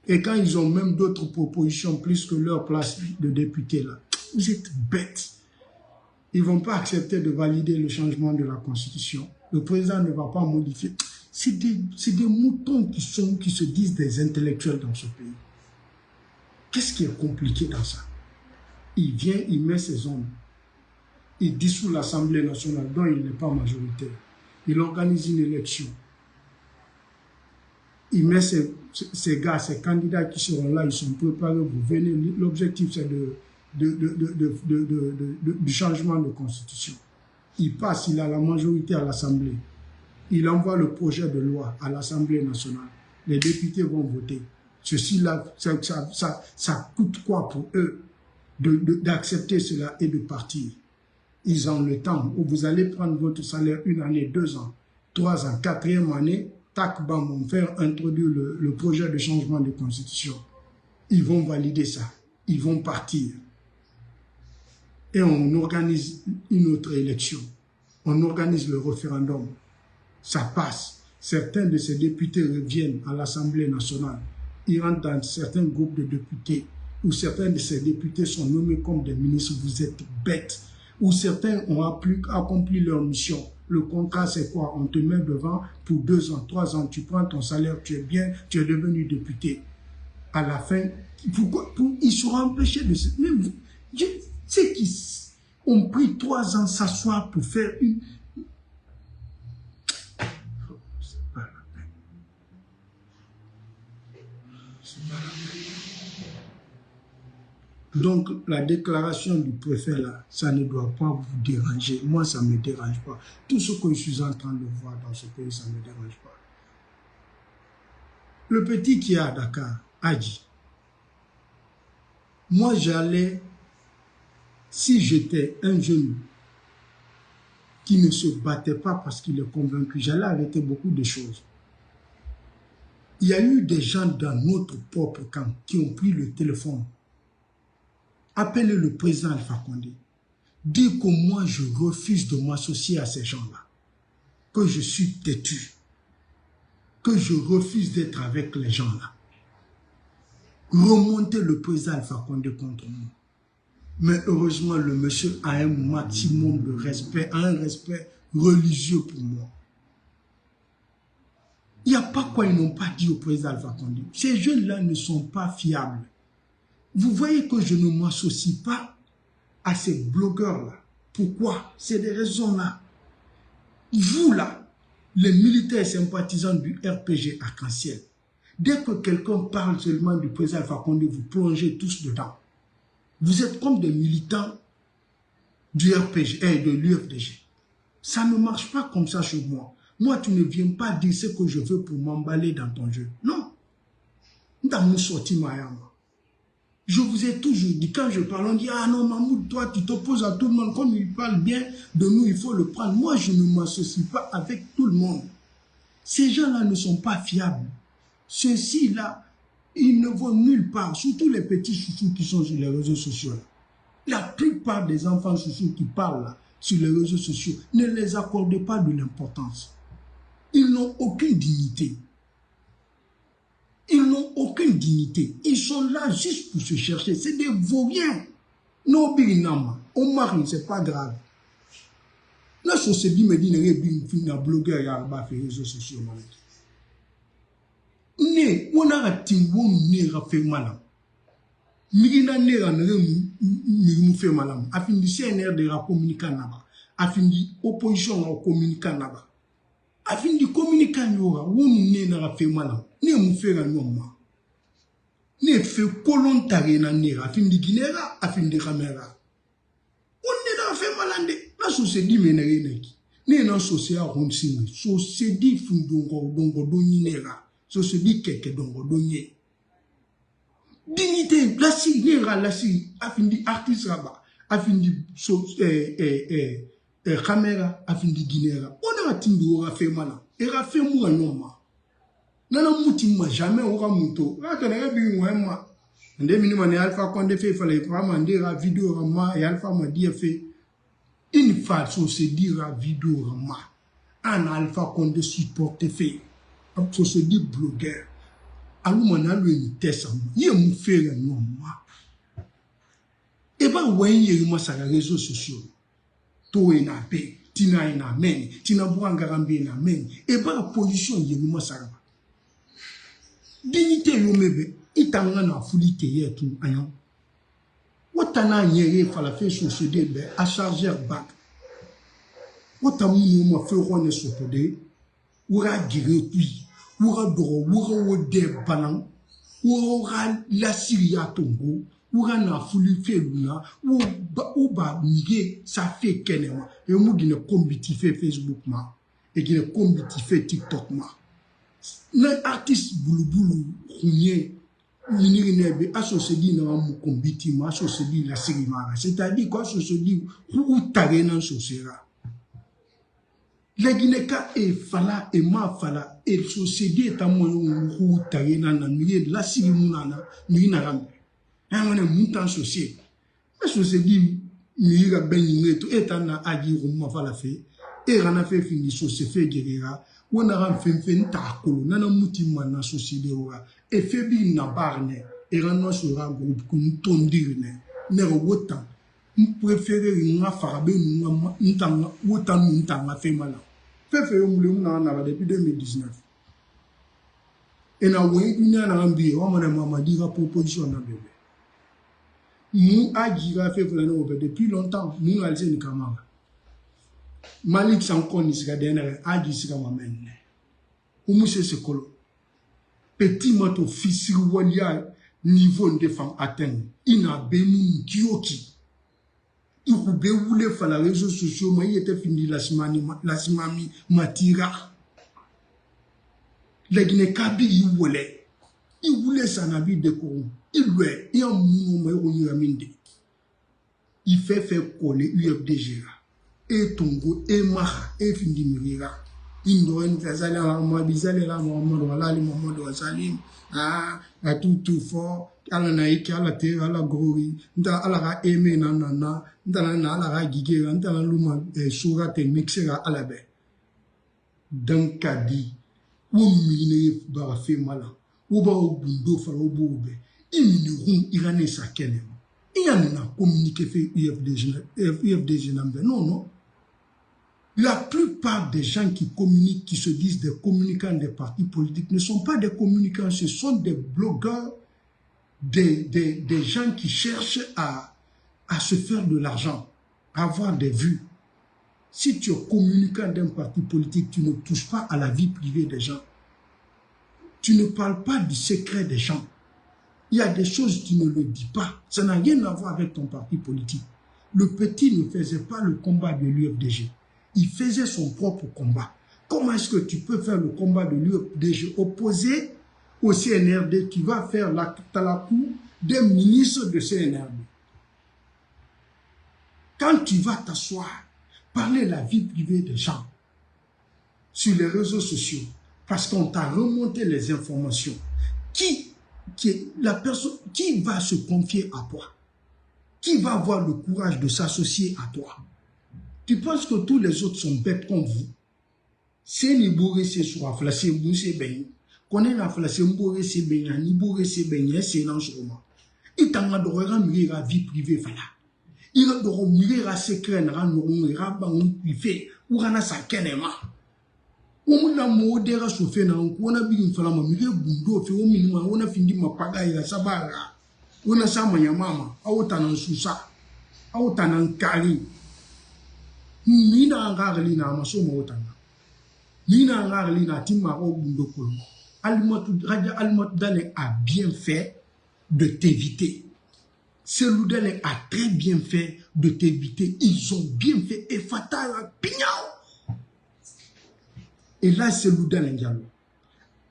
Et quand ils ont même d'autres propositions plus que leur place de député là, vous êtes bêtes. Ils ne vont pas accepter de valider le changement de la Constitution. Le président ne va pas modifier. C'est des moutons qui se disent des intellectuels dans ce pays. Qu'est-ce qui est compliqué dans ça? Il vient, il met ses hommes. Il dissout l'Assemblée nationale dont il n'est pas majoritaire. Il organise une élection. Il met ces gars, ces candidats qui seront là, ils sont préparés, vous venez. L'objectif, c'est du changement de constitution. Il passe, il a la majorité à l'Assemblée. Il envoie le projet de loi à l'Assemblée nationale. Les députés vont voter. Ceci-là, ça coûte quoi pour eux d'accepter cela et de partir? Ils ont le temps où vous allez prendre votre salaire 1 année, 2 ans, 3 ans, 4e année, tac, bam, on faire introduire le projet de changement de constitution. Ils vont valider ça. Ils vont partir. Et on organise une autre élection. On organise le référendum. Ça passe. Certains de ces députés reviennent à l'Assemblée nationale. Ils rentrent dans certains groupes de députés, où certains de ces députés sont nommés comme des ministres. Vous êtes bêtes. Où certains ont accompli leur mission. Le contrat, c'est quoi? On te met devant pour 2 ans, 3 ans, tu prends ton salaire, tu es bien, tu es devenu député. À la fin, ils seront empêchés de se... Même, ceux qui ont pris 3 ans s'asseoir pour faire une... C'est pas la peine. C'est pas la peine. Donc, la déclaration du préfet, là, ça ne doit pas vous déranger. Moi, ça ne me dérange pas. Tout ce que je suis en train de voir dans ce pays, ça ne me dérange pas. Le petit qui est à Dakar a dit, moi, j'allais, si j'étais un jeune qui ne se battait pas parce qu'il est convaincu, j'allais arrêter beaucoup de choses. Il y a eu des gens dans notre propre camp qui ont pris le téléphone. Appelez le président Alpha Condé. Dire que moi, je refuse de m'associer à ces gens-là. Que je suis têtu. Que je refuse d'être avec les gens-là. Remonter le président Alpha Condé contre moi. Mais heureusement, le monsieur a un maximum de respect, un respect religieux pour moi. Il n'y a pas quoi ils n'ont pas dit au président Alpha Condé. Ces jeunes-là ne sont pas fiables. Vous voyez que je ne m'associe pas à ces blogueurs-là. Pourquoi? C'est des raisons-là. Vous, là, les militaires sympathisants du RPG Arc-en-Ciel, dès que quelqu'un parle seulement du président Alpha Condé, vous plongez tous dedans. Vous êtes comme des militants du RPG et de l'UFDG. Ça ne marche pas comme ça chez moi. Moi, tu ne viens pas dire ce que je veux pour m'emballer dans ton jeu. Non. Dans mon sorti, Mayama. Je vous ai toujours dit, quand je parle, on dit, ah non, Mahmoud, toi, tu t'opposes à tout le monde. Comme il parle bien de nous, il faut le prendre. Moi, je ne m'associe pas avec tout le monde. Ces gens-là ne sont pas fiables. Ceux-ci-là, ils ne vont nulle part. Surtout les petits chouchous qui sont sur les réseaux sociaux. La plupart des enfants chouchous qui parlent là, sur les réseaux sociaux, ne les accordez pas de l'importance. Ils n'ont aucune dignité. Ils n'ont aucune dignité. Ils sont là juste pour se chercher. C'est des vauriens. Non, Birinama. On marie, c'est pas grave. Là, je se dit, me dit, il y a un blogueur qui a fait les réseaux sociaux. Ne, on a timbo ne ra fait malam. Migina ne ra ne fait malam. Afin du CNR de ra communiquer naba. Afin du opposition ra communiquer naba. Afin du communiquer n'aura, on ne ra fait malam. Ne mu fait ra nyoma. Ne fait colon tare na ne ra. Afin du guinera, afin du camera. On ne ra fait malande. La société menere neki. Ne na société a ronsingi. Société fundongo dongo doninera. So se dit quelque dongo donye. Dignité, la si, nera la si, afindi artiste raba, afindi caméra, afindi guinera. On a timbi aura fait malin. Et a fait moi non. Nana moutima jamais aura mouto. Attendez, bien moi. En 2 minutes, Alpha Condé fait, fallait vraiment dire la vidéo rama et Alpha m'a dit fait. Une façon se dire la vidéo rama. Un Alpha Condé supporte fait. Faut se dire blogueur. Alors, on a lu une test. Il y a un fait un nom. Et bien, on a eu sur les réseaux sociaux. Tout est na paix. Tina est na men. Tina Bouangarambe est na men. Et bien, la position est na saraba. Dignité l'homme, il t'a na fouli te tout ayon. Wotana nyere fala fait société à charger bac. Wotamu mo fait ronne sotode. Oura gire puis. Oura doro, oura ode banan, oura la Syria Tongo, oura na fouli fait luna, oba mige ça fait kenema. Et mou gine kombiti fait Facebook ma, et gine kombiti fait TikTok ma. Les artistes boulou rounier, minirine associé na mou kombiti ma, associé la Syrie ma. C'est-à-dire quoi associé ou tarena sociéra. Les Guinéens et Fala et Ma Fala et société est à mon ou Tarena na milieu de la Syrie Mounana, Minaram. On est montant société. La société Mira Benito est un agi ou ma Fala fait, et on a fait fini société fait guérira, on a fait takolo, nana moutima na société ora, et fait bien na barne, et on a sera groupe comme tondirne, n'est autant. Nous préférons une affaire, nous avons fait mal. Depuis 2019. Et nous avons une proposition. Nous avons fait depuis longtemps. Nous avons fait une camarade. Malik Sankon est dernier. Agi sera ma mère. Nous sommes ce colo. Petit moto fils Walia niveau de femme atteint. Il n'a béni Kyoki. Il voulait faire les réseaux sociaux, mais il était fini la simami matira. Les Guinéens, il voulait s'en habiller de courant. Il voulait, il y a un mouvement, il fait faire coller UFDG, et Tongo, et Maha, et Findi Murira. Il doit être allé à la Mabizale, la Mamadou Salim, à tout fort. Ala naiki ala te ala gori nda ala ga eme na nda na ala ga gige nda na luma sura te mixera ala be dan kadi wo mine ba fe mala wo ba obundo fa wo bobe imini rum irane sa kene iya na communiquer fait UFDG nambe non la plupart des gens qui communiquent qui se disent des communicants des partis politiques ne sont pas des communicants, ce sont des blogueurs. Des gens qui cherchent à se faire de l'argent, à avoir des vues. Si tu es communicant d'un parti politique, tu ne touches pas à la vie privée des gens. Tu ne parles pas du secret des gens. Il y a des choses que tu ne le dis pas. Ça n'a rien à voir avec ton parti politique. Le petit ne faisait pas le combat de l'UFDG. Il faisait son propre combat. Comment est-ce que tu peux faire le combat de l'UFDG opposé au CNRD qui va faire la talapou des ministres de CNRD? Quand tu vas t'asseoir, parler de la vie privée des gens sur les réseaux sociaux, parce qu'on t'a remonté les informations, la personne qui va se confier à toi, qui va avoir le courage de s'associer à toi? Tu penses que tous les autres sont bêtes comme vous? C'est ni bourré, c'est soit flashé, c'est bien. Qu'on est la flashé, bourré, c'est bien, ni bourré, c'est bien, c'est l'enchaînement. Il t'en a d'oreille mûrir la vie privée, voilà. Il a d'oreille mûrir la secret, il a d'oreille privé, ou il a sa kenema. On a modéré chauffé on a bien fait la mamie, bundo, fait au minimum, on a fini ma pagaille, la sabara. On a ça, ma maman, a autant en sous-ça, a autant en cari. Ni na ngarli na maso ma autant. Ni na ngarli na timma au bundo kolo. Raja Almot Dale a bien fait de t'éviter. Celui d'elle a très bien fait de t'éviter. Ils ont bien fait. Et Fatah Pignon. Et là, c'est Louda Lendialo.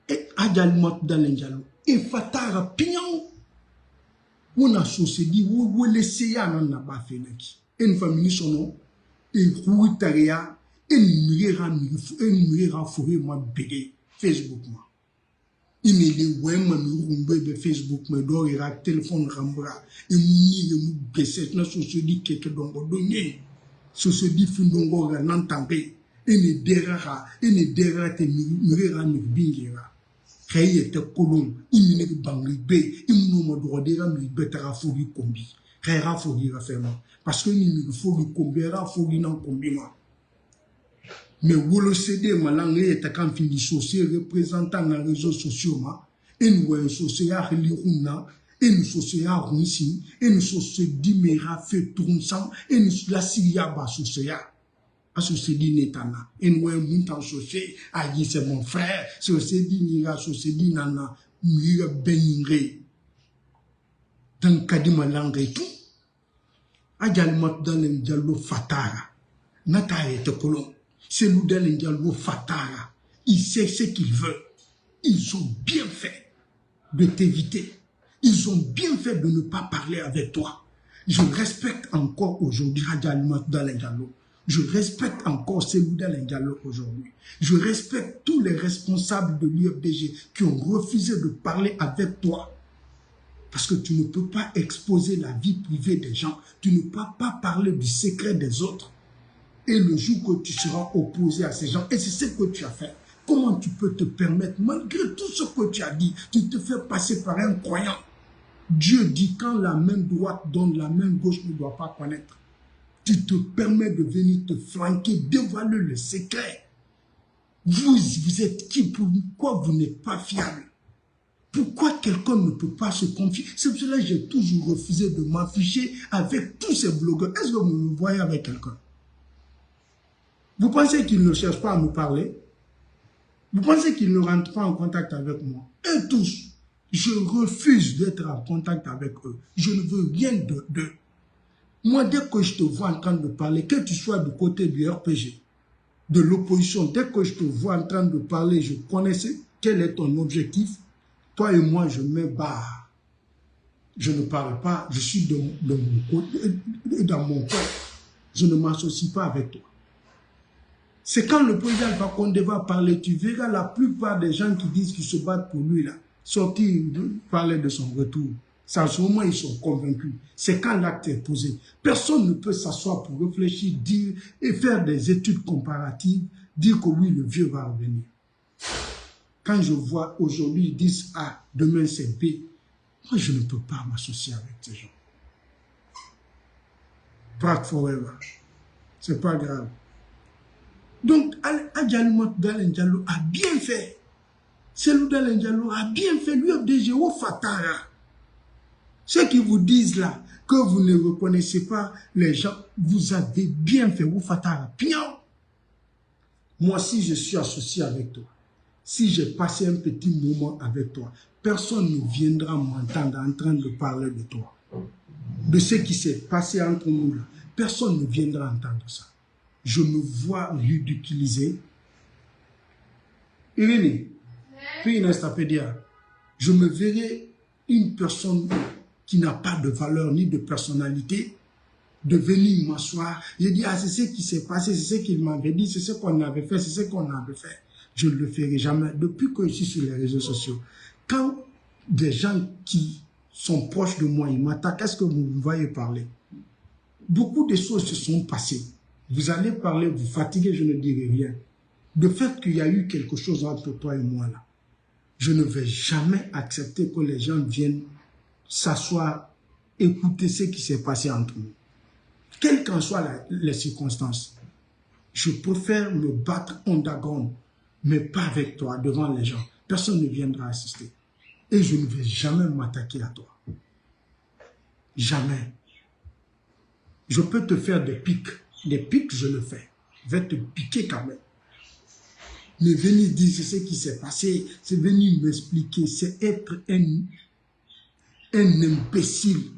Et Adjalmot Dalendialo. Et Fatah Pignon. On a société, on a laissé ya n'a pas fait. Et une famille son nom. Et Rouitaria. Et une forêt, moi, bégué. Facebook, moi. Il me ouais, Facebook, me doit y avoir téléphone rambra. Et me baisser, na société quelque dongo donné. Société fundongo n'entendait. Et ne derra, te murera ne bingira. Kay était colon, il me bangli bé, il me doit me betara fouri combi. Kayra fouri rafferma. Parce que il me faut lui combera fouri non combima. Mais vous le savez, ma langue est quand fini sociaux représentant les réseaux sociaux, et nous voyons sociaux à l'Iruna, et nous sociaux à Runsi, et nous sociaux d'Imera fait tourner et nous la Syria bas sociaux. À sociaux d'Inetana, et nous voyons montant sociaux, à y c'est mon frère, sociaux d'Inira, sociaux d'Inana, Mira Beningre. Dans le cas de ma langue et tout, à Dialmot dans le dialogue Fatara, Nata est colon. C'est Louda Lendialo Fatara. Il sait ce qu'il veut. Ils ont bien fait de t'éviter. Ils ont bien fait de ne pas parler avec toi. Je respecte encore aujourd'hui Louda Lendialo. Je respecte encore Louda Lendialo aujourd'hui. Je respecte tous les responsables de l'UFDG qui ont refusé de parler avec toi. Parce que tu ne peux pas exposer la vie privée des gens. Tu ne peux pas parler du secret des autres. Et le jour que tu seras opposé à ces gens, et c'est ce que tu as fait, comment tu peux te permettre, malgré tout ce que tu as dit, tu te fais passer par un croyant. Dieu dit, quand la main droite donne, la main gauche ne doit pas connaître. Tu te permets de venir te flanquer, dévoiler le secret. Vous êtes qui? Pourquoi vous n'êtes pas fiable? Pourquoi quelqu'un ne peut pas se confier? C'est pour cela que j'ai toujours refusé de m'afficher avec tous ces blogueurs. Est-ce que vous me voyez avec quelqu'un? Vous pensez qu'ils ne cherchent pas à me parler? Vous pensez qu'ils ne rentrent pas en contact avec moi? Et tous, je refuse d'être en contact avec eux. Je ne veux rien d'eux. Moi, dès que je te vois en train de parler, que tu sois du côté du RPG, de l'opposition, dès que je te vois en train de parler, je connaissais quel est ton objectif. Toi et moi, je me barre. Je ne parle pas, je suis dans mon corps. Je ne m'associe pas avec toi. C'est quand le président Alpha Condé va parler, tu verras la plupart des gens qui disent qu'ils se battent pour lui, là, sortir, parler de son retour. C'est à ce moment ils sont convaincus. C'est quand l'acte est posé. Personne ne peut s'asseoir pour réfléchir, dire et faire des études comparatives, dire que oui, le vieux va revenir. Quand je vois aujourd'hui, ils disent A, demain c'est B, moi je ne peux pas m'associer avec ces gens. Prague forever. C'est pas grave. Donc, Adjalmot Dalendialo a bien fait. Celui Dalendialo a bien fait. L'UFDG au Fatara. Ceux qui vous disent là que vous ne reconnaissez pas les gens, vous avez bien fait. Au Fatara. Bien. Moi, si je suis associé avec toi, si j'ai passé un petit moment avec toi, personne ne viendra m'entendre en train de parler de toi. De ce qui s'est passé entre nous là. Personne ne viendra entendre ça. Je me vois ridiculiser. Irénée, puis je me verrai une personne qui n'a pas de valeur ni de personnalité de venir m'asseoir. Je dis, ah, c'est ce qui s'est passé, c'est ce qu'il m'avait dit, c'est ce qu'on avait fait, c'est ce qu'on avait fait. Je ne le ferai jamais. Depuis que je suis sur les réseaux sociaux, quand des gens qui sont proches de moi, ils m'attaquent, est-ce que vous me voyez parler? Beaucoup de choses se sont passées. Vous allez parler, vous fatiguez, je ne dirai rien. Le fait qu'il y a eu quelque chose entre toi et moi là, je ne vais jamais accepter que les gens viennent s'asseoir, écouter ce qui s'est passé entre nous. Quelles qu'en soient les circonstances, je préfère me battre underground, mais pas avec toi, devant les gens. Personne ne viendra assister. Et je ne vais jamais m'attaquer à toi. Jamais. Je peux te faire des pics. Des pics, je le fais. Je vais te piquer quand même. Mais venir dire ce qui s'est passé, c'est venir m'expliquer, c'est être un imbécile.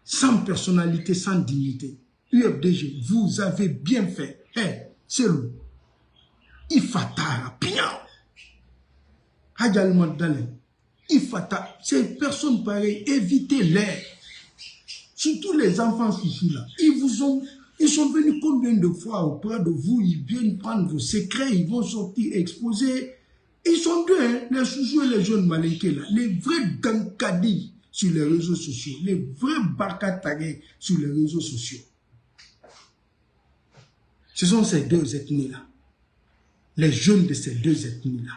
Sans personnalité, sans dignité. UFDG, vous avez bien fait. Hey, c'est lui. Il fata, pian. Hadjal Magdalene. Il fata. Ces personnes pareilles, évitez-les. Surtout les enfants ici là. Ils sont venus combien de fois auprès de vous, ils viennent prendre vos secrets, ils vont sortir exposer. Ils sont deux, hein, les chouchous et les jeunes malinqués là. Les vrais dankadis sur les réseaux sociaux. Les vrais barkatagés sur les réseaux sociaux. Ce sont ces deux ethnies-là. Les jeunes de ces deux ethnies-là.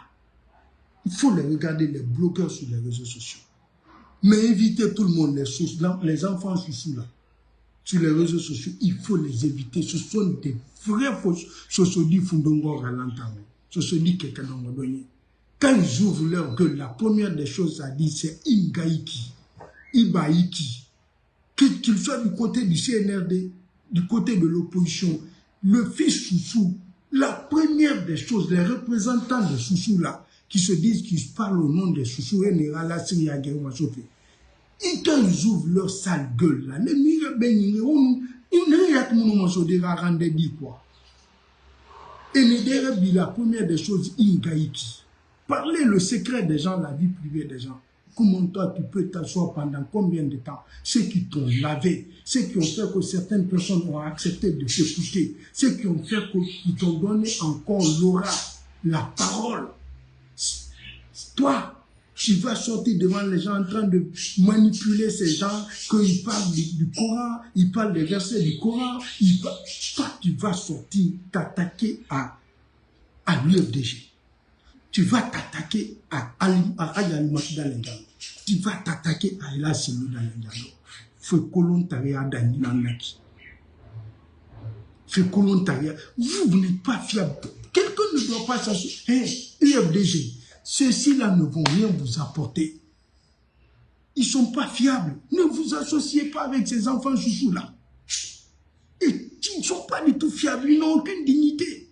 Il faut les regarder, les blogueurs sur les réseaux sociaux. Mais éviter tout le monde, les enfants ici-là, sur les réseaux sociaux, il faut les éviter. Ce sont des vrais fausses. Ce sont des fundongo ralentang. Ce sont des quelqu'un donné. Quand ils ouvrent leur gueule, la première des choses à dire, c'est Ingaïki, Ibaïki. Qu'il soit du côté du CNRD, du côté de l'opposition, le fils Soussou, la première des choses, les représentants de Soussou là, qui se disent qu'ils parlent au nom des Soussou et Nérala Syria Guerre Chauffé. Et quand ils ouvrent leur sale gueule là, les mire bénignes, ils ne regardent pas rendre dit quoi. Et la première des choses, Ingaïki. Parler le secret des gens, la vie privée des gens. Comment toi tu peux t'asseoir pendant combien de temps? Ceux qui t'ont lavé, ceux qui ont fait que certaines personnes ont accepté de s'écouter, ceux qui ont fait qu'ils t'ont donné encore l'aura, la parole. Toi, tu vas sortir devant les gens en train de manipuler ces gens, qu'ils parlent du Coran, ils parlent des versets du Coran, toi tu vas sortir t'attaquer à l'UFDG. Tu vas t'attaquer à Ayalimati dans les gens. Tu vas t'attaquer à Ela Sinu dans les gens. Fais colontaria dans Nanaki. Fais colontaria. Vous n'êtes pas fiable. Quelqu'un ne doit pas s'associer. Hey, UFDG, ceux-ci-là ne vont rien vous apporter. Ils ne sont pas fiables. Ne vous associez pas avec ces enfants chouchous-là. Et ils ne sont pas du tout fiables. Ils n'ont aucune dignité.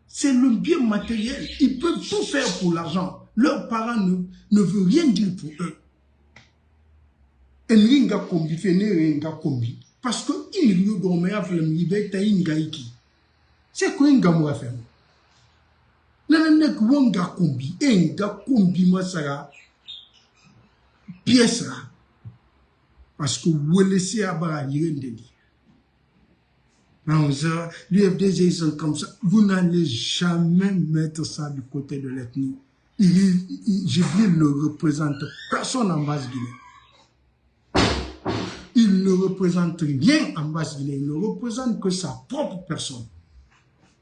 C'est le bien matériel. Ils peuvent tout faire pour l'argent. Leurs parents ne veulent rien dire pour eux. Parce que c'est quoi un gars faire? Parce que vous laissez à l'UFDG, ils sont comme ça. Vous n'allez jamais mettre ça du côté de l'ethnie. Jibril ne représente personne en Basse-Guinée. Il ne représente rien en Basse-Guinée. Il ne représente que sa propre personne.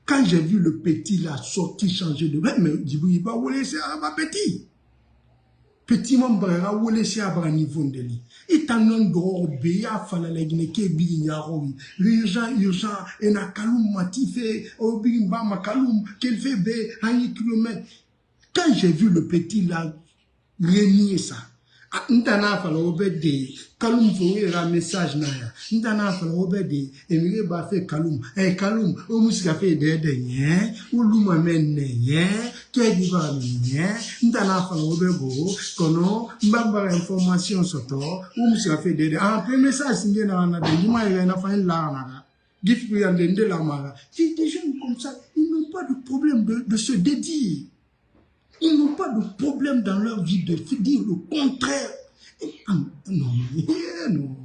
Quand j'ai vu le petit là sortir changer de mais Jibril va vous laisser à ma petit. Petit membre a ou laissé à bras niveau de lui. Et tant un gros béa fala la Guinée qui est urgent, et na kaloum matifé, au bimba ma kaloum, qu'elle fait bé, 1 kilomètre. Quand j'ai vu le petit là, renier ça, n'tana fala obédé, kaloum voyait un message naya, n'tana fala obédé, et mire ba fait kaloum, kaloum, au musika fait des derniers, ou l'ouma mène, qu'est-ce qui va venir, n'tana fala obégo, kono, mbamba information sur toi, ou musika fait des derniers, un message signé dans la vie, moi il y a une fin là, dit que y de la mara. Des jeunes comme ça, ils n'ont pas de problème de se dédier. Ils n'ont pas de problème dans leur vie de dire le contraire. Non, non.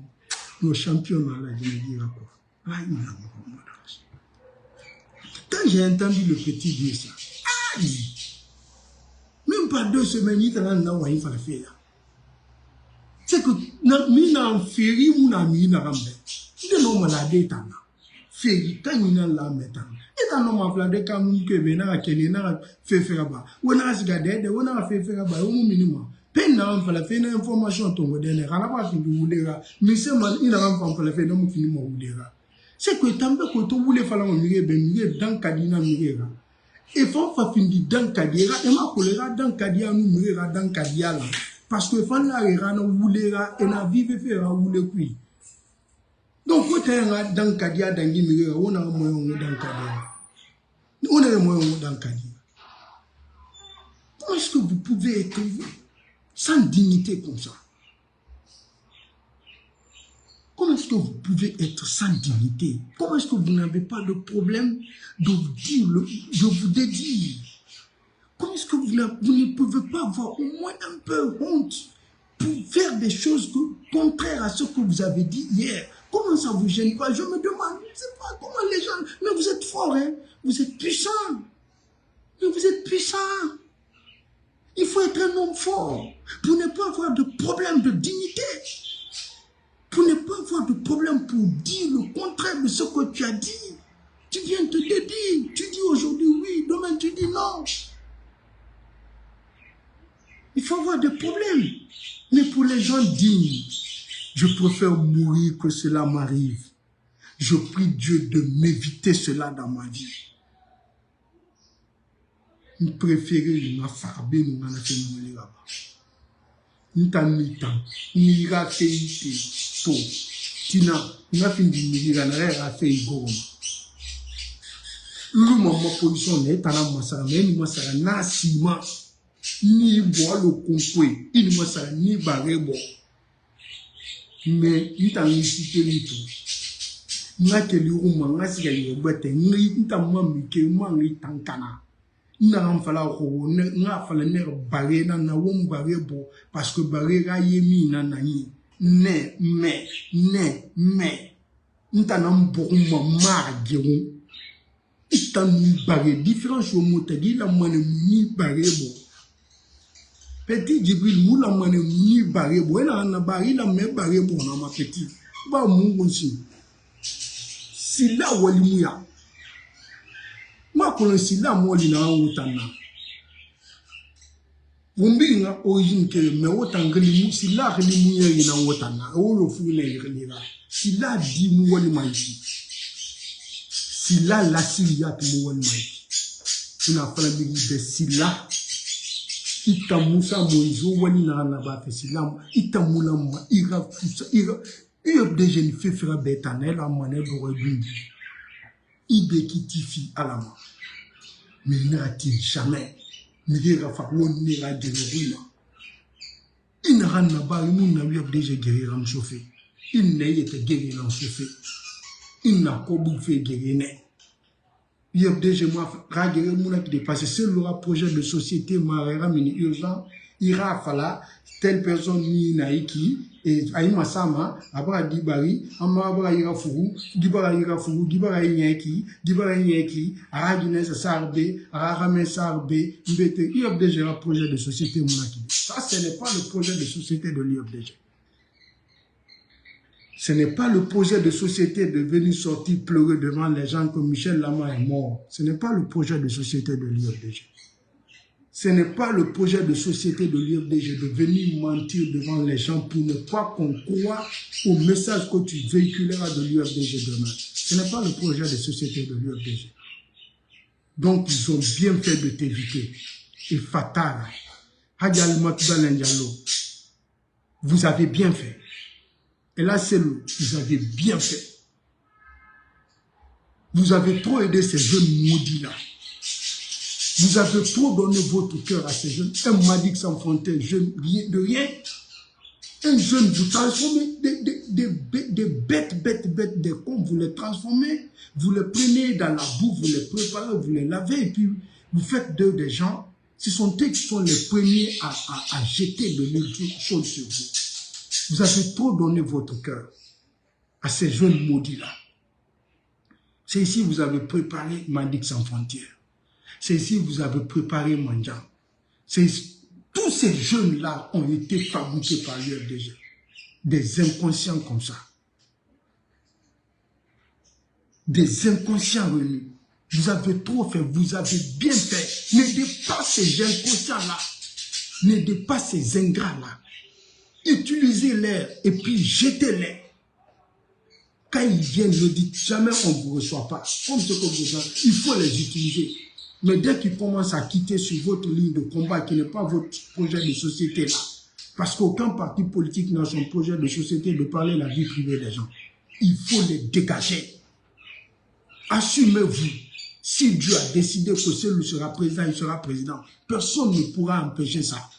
Nos champions là, je me dis quoi. Quand j'ai entendu le petit dire ça, même pas 2 semaines, il fallait faire. C'est que, mina en féri ou na mina rambe. Il est malade tana. Féri, quand il est là, maintenant. Et dans nos malades, quand nous venons à Kenya, on a fait faire bas. On a regardé, on a fait faire bas, au minimum. Peine on fait une information, ton modèle, on a pas fini de vous dire. Mais c'est mal, il a pas fait, on a fini de vous dire. C'est que tambe ko to wule fala mo mire be mire dan kadina mire. Et faut fa findi dan kadira e ma kolera dan kadia nu mire dan kadia la. Parce que fan la era na wulera et na vive faire wule kui. Donc quand tu es dans kadia dans mire on a moyen dans kadia. On a moyen dans kadia. Comment est-ce que vous pouvez être sans dignité comme ça? Comment est-ce que vous pouvez être sans dignité? Comment est-ce que vous n'avez pas de problème de vous dire, de vous dédire? Comment est-ce que vous ne pouvez pas avoir au moins un peu honte pour faire des choses contraires à ce que vous avez dit hier? Comment ça vous gêne pas? Je me demande, je ne sais pas comment les gens... Mais vous êtes forts, hein? Vous êtes puissants. Mais vous êtes puissants. Il faut être un homme fort pour ne pas avoir de problème de dignité. Pour ne pas avoir de problème pour dire le contraire de ce que tu as dit. Tu viens te dédire. Tu dis aujourd'hui oui, demain tu dis non. Il faut avoir des problèmes. Mais pour les gens dignes, je préfère mourir que cela m'arrive. Je prie Dieu de m'éviter cela dans ma vie. Nous préférons nous faire nous en fait mourir là-bas. Nous t'en temps, nous ira fait tout. Tina, nous a fini de mourir en arrière à faire gourmand. Le moment position n'est pas là, masara, mais nous masara na ciment, ni bois le concours, il masara ni barré bois. Mais nous t'en incité ni tout. Nous a que le roman, nous a si qu'il y a boite, nous t'en mamie mangi tankana. N'a fala ko n'a fala ne baré na wom baré bo parce que baré ga yemi na nani ne nta na mbo ma gewu itan baré différence au motagi la mane ni baré bo petit Jibril mou la mane ni baré bo na baré la me baré bo na ma petit ba mu wonsi si la wali muya ma konsi la moli na wutana wumbi nga origine ke me wotangali mu si la gali mu yeri na wutana o lo fu na yeri la si la di mu wali mai si la silia mu wali mai ina fala bi de si la ita musa moizo wali na ba fe si la ita mulama ira de jeune fait faire betanel a mané do rebundi idée qui tifie à la main. Mais n'a-t-il jamais, ne dira pas où on ira de l'orina. Il n'a rien à voir, il n'a eu déjà guéri en chauffé. Il n'a été guéri en chauffé. Il n'a pas bouffé guéri. Il y a déjà moi, raguer mon qui dépasse. C'est le projet de société, Marera, mini urgent, ira fala, telle personne ni naïki. Et aïma sama abra dibari ama abra ira furu dibara nyeki aragine sarbe arame sarbe mbete IOBDG un projet de société monaki. Ça ce n'est pas le projet de société de l'IOBDG. Ce n'est pas le projet de société de venir sortir pleurer devant les gens que Michel Lama est mort. Ce n'est pas le projet de société de l'IOBDG. Ce n'est pas le projet de société de l'IOBDG de venir mentir devant les gens pour ne pas qu'on croie au message que tu véhiculeras de l'IOBDG demain. Ce n'est pas le projet de société de l'IOBDG. Donc, ils ont bien fait de t'éviter. Et fatal. Vous avez bien fait. Et là, c'est le, vous avez bien fait. Vous avez trop aidé ces jeunes maudits-là. Vous avez trop donné votre cœur à ces jeunes. Un Madick Sans Frontières, de rien. Un jeune, vous transformez des bêtes, des cons, vous les transformez, vous les prenez dans la boue, vous les préparez, vous les lavez, et puis vous faites d'eux des gens. Ce sont eux qui sont les premiers à jeter de l'huile chaude sur vous. Vous avez trop donné votre cœur à ces jeunes maudits-là. C'est ici que vous avez préparé Madick Sans Frontières. C'est ici que vous avez préparé Mandiang. Tous ces jeunes-là ont été fabriqués par l'IOBDG. Des inconscients comme ça. Des inconscients venus. Vous avez trop fait, vous avez bien fait. N'aidez pas ces inconscients-là. N'aidez pas ces ingrats-là. Utilisez-les et puis jetez-les. Quand ils viennent, ne dites jamais on ne vous reçoit pas. Comme ce que vous avez, il faut les utiliser. Mais dès qu'ils commencent à quitter sur votre ligne de combat, qui n'est pas votre projet de société là, parce qu'aucun parti politique n'a son projet de société de parler de la vie privée des gens, il faut les dégager. Assumez-vous. Si Dieu a décidé que celui sera président, il sera président. Personne ne pourra empêcher ça.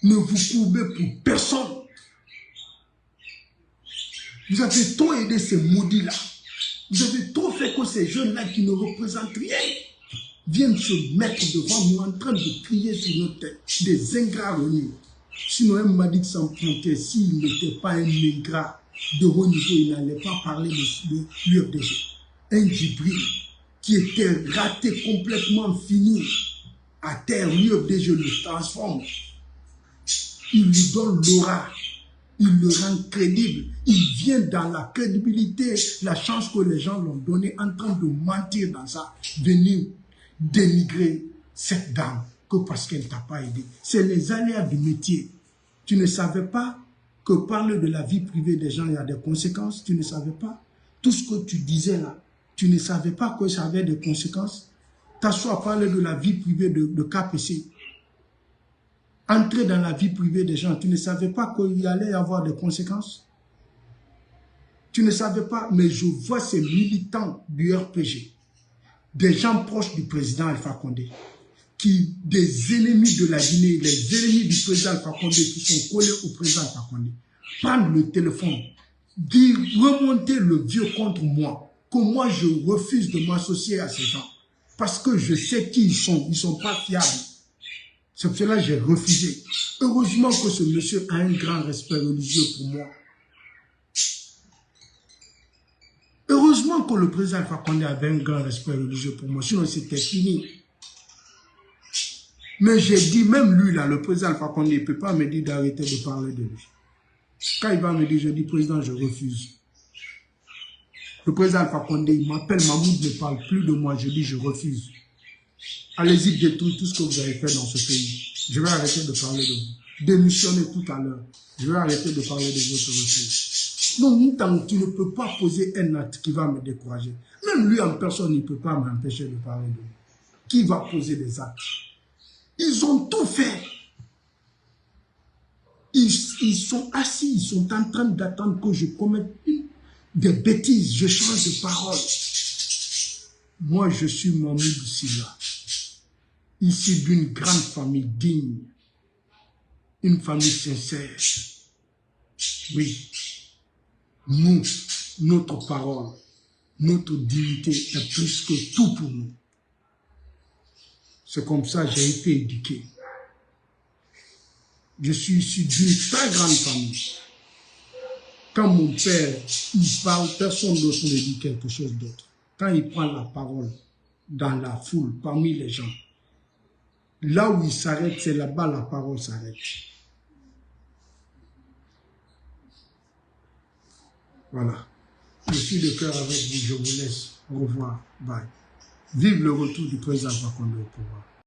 Ne vous courbez pour personne. Vous avez trop aidé ces maudits-là. Vous avez trop fait que ces jeunes-là qui ne représentent rien viennent se mettre devant nous en train de crier sur notre tête. Des ingrats venus. Sinon, un Madi sans frontières, s'il n'était pas un ingrat de haut niveau, il n'allait pas parler de l'UFDG. Un Djibril qui était raté, complètement fini à terre, l'UFDG le transforme. Il lui donne l'aura. Il le rend crédible. Il vient dans la crédibilité, la chance que les gens l'ont donnée en train de mentir dans ça, venir dénigrer cette dame que parce qu'elle ne t'a pas aidé. C'est les aléas du métier. Tu ne savais pas que parler de la vie privée des gens, il y a des conséquences. Tu ne savais pas. Tout ce que tu disais là, tu ne savais pas que ça avait des conséquences. T'assois à parler de la vie privée de KPC. Entrer dans la vie privée des gens, tu ne savais pas qu'il y allait y avoir des conséquences. Tu ne savais pas, mais je vois ces militants du RPG, des gens proches du président Alpha Condé, des ennemis de la Guinée, les ennemis du président Alpha Condé qui sont collés au président Alpha Condé, prendre le téléphone, dire, remonter le vieux contre moi, que moi je refuse de m'associer à ces gens, parce que je sais qui ils sont pas fiables. C'est pour cela que j'ai refusé. Heureusement que ce monsieur a un grand respect religieux pour moi. Heureusement que le président Alpha Condé avait un grand respect religieux pour moi, sinon c'était fini. Mais j'ai dit, même lui là, le président Alpha Condé, il ne peut pas me dire d'arrêter de parler de lui. Quand il va me dire, je dis, président, je refuse. Le président Alpha Condé, il m'appelle, Mahmoud ne parle plus de moi, je dis, je refuse. Allez-y détruire tout ce que vous avez fait dans ce pays. Je vais arrêter de parler de vous. Démissionnez tout à l'heure. Je vais arrêter de parler de votre retour. Donc, tu ne peux pas poser un acte qui va me décourager. Même lui en personne, il ne peut pas m'empêcher de parler de lui. Qui va poser des actes? Ils ont tout fait. Ils sont assis, ils sont en train d'attendre que je commette des bêtises. Je change de parole. Moi, je suis Mahmoud Sylla. Ici d'une grande famille digne, une famille sincère. Oui, nous, notre parole, notre dignité est plus que tout pour nous. C'est comme ça que j'ai été éduqué. Je suis issu d'une très grande famille. Quand mon père, il parle, personne d'autre ne dit quelque chose d'autre. Quand il prend la parole dans la foule, parmi les gens, là où il s'arrête, c'est là-bas la parole s'arrête. Voilà. Je suis de cœur avec vous, je vous laisse. Au revoir. Bye. Vive le retour du président Fakonde au pouvoir.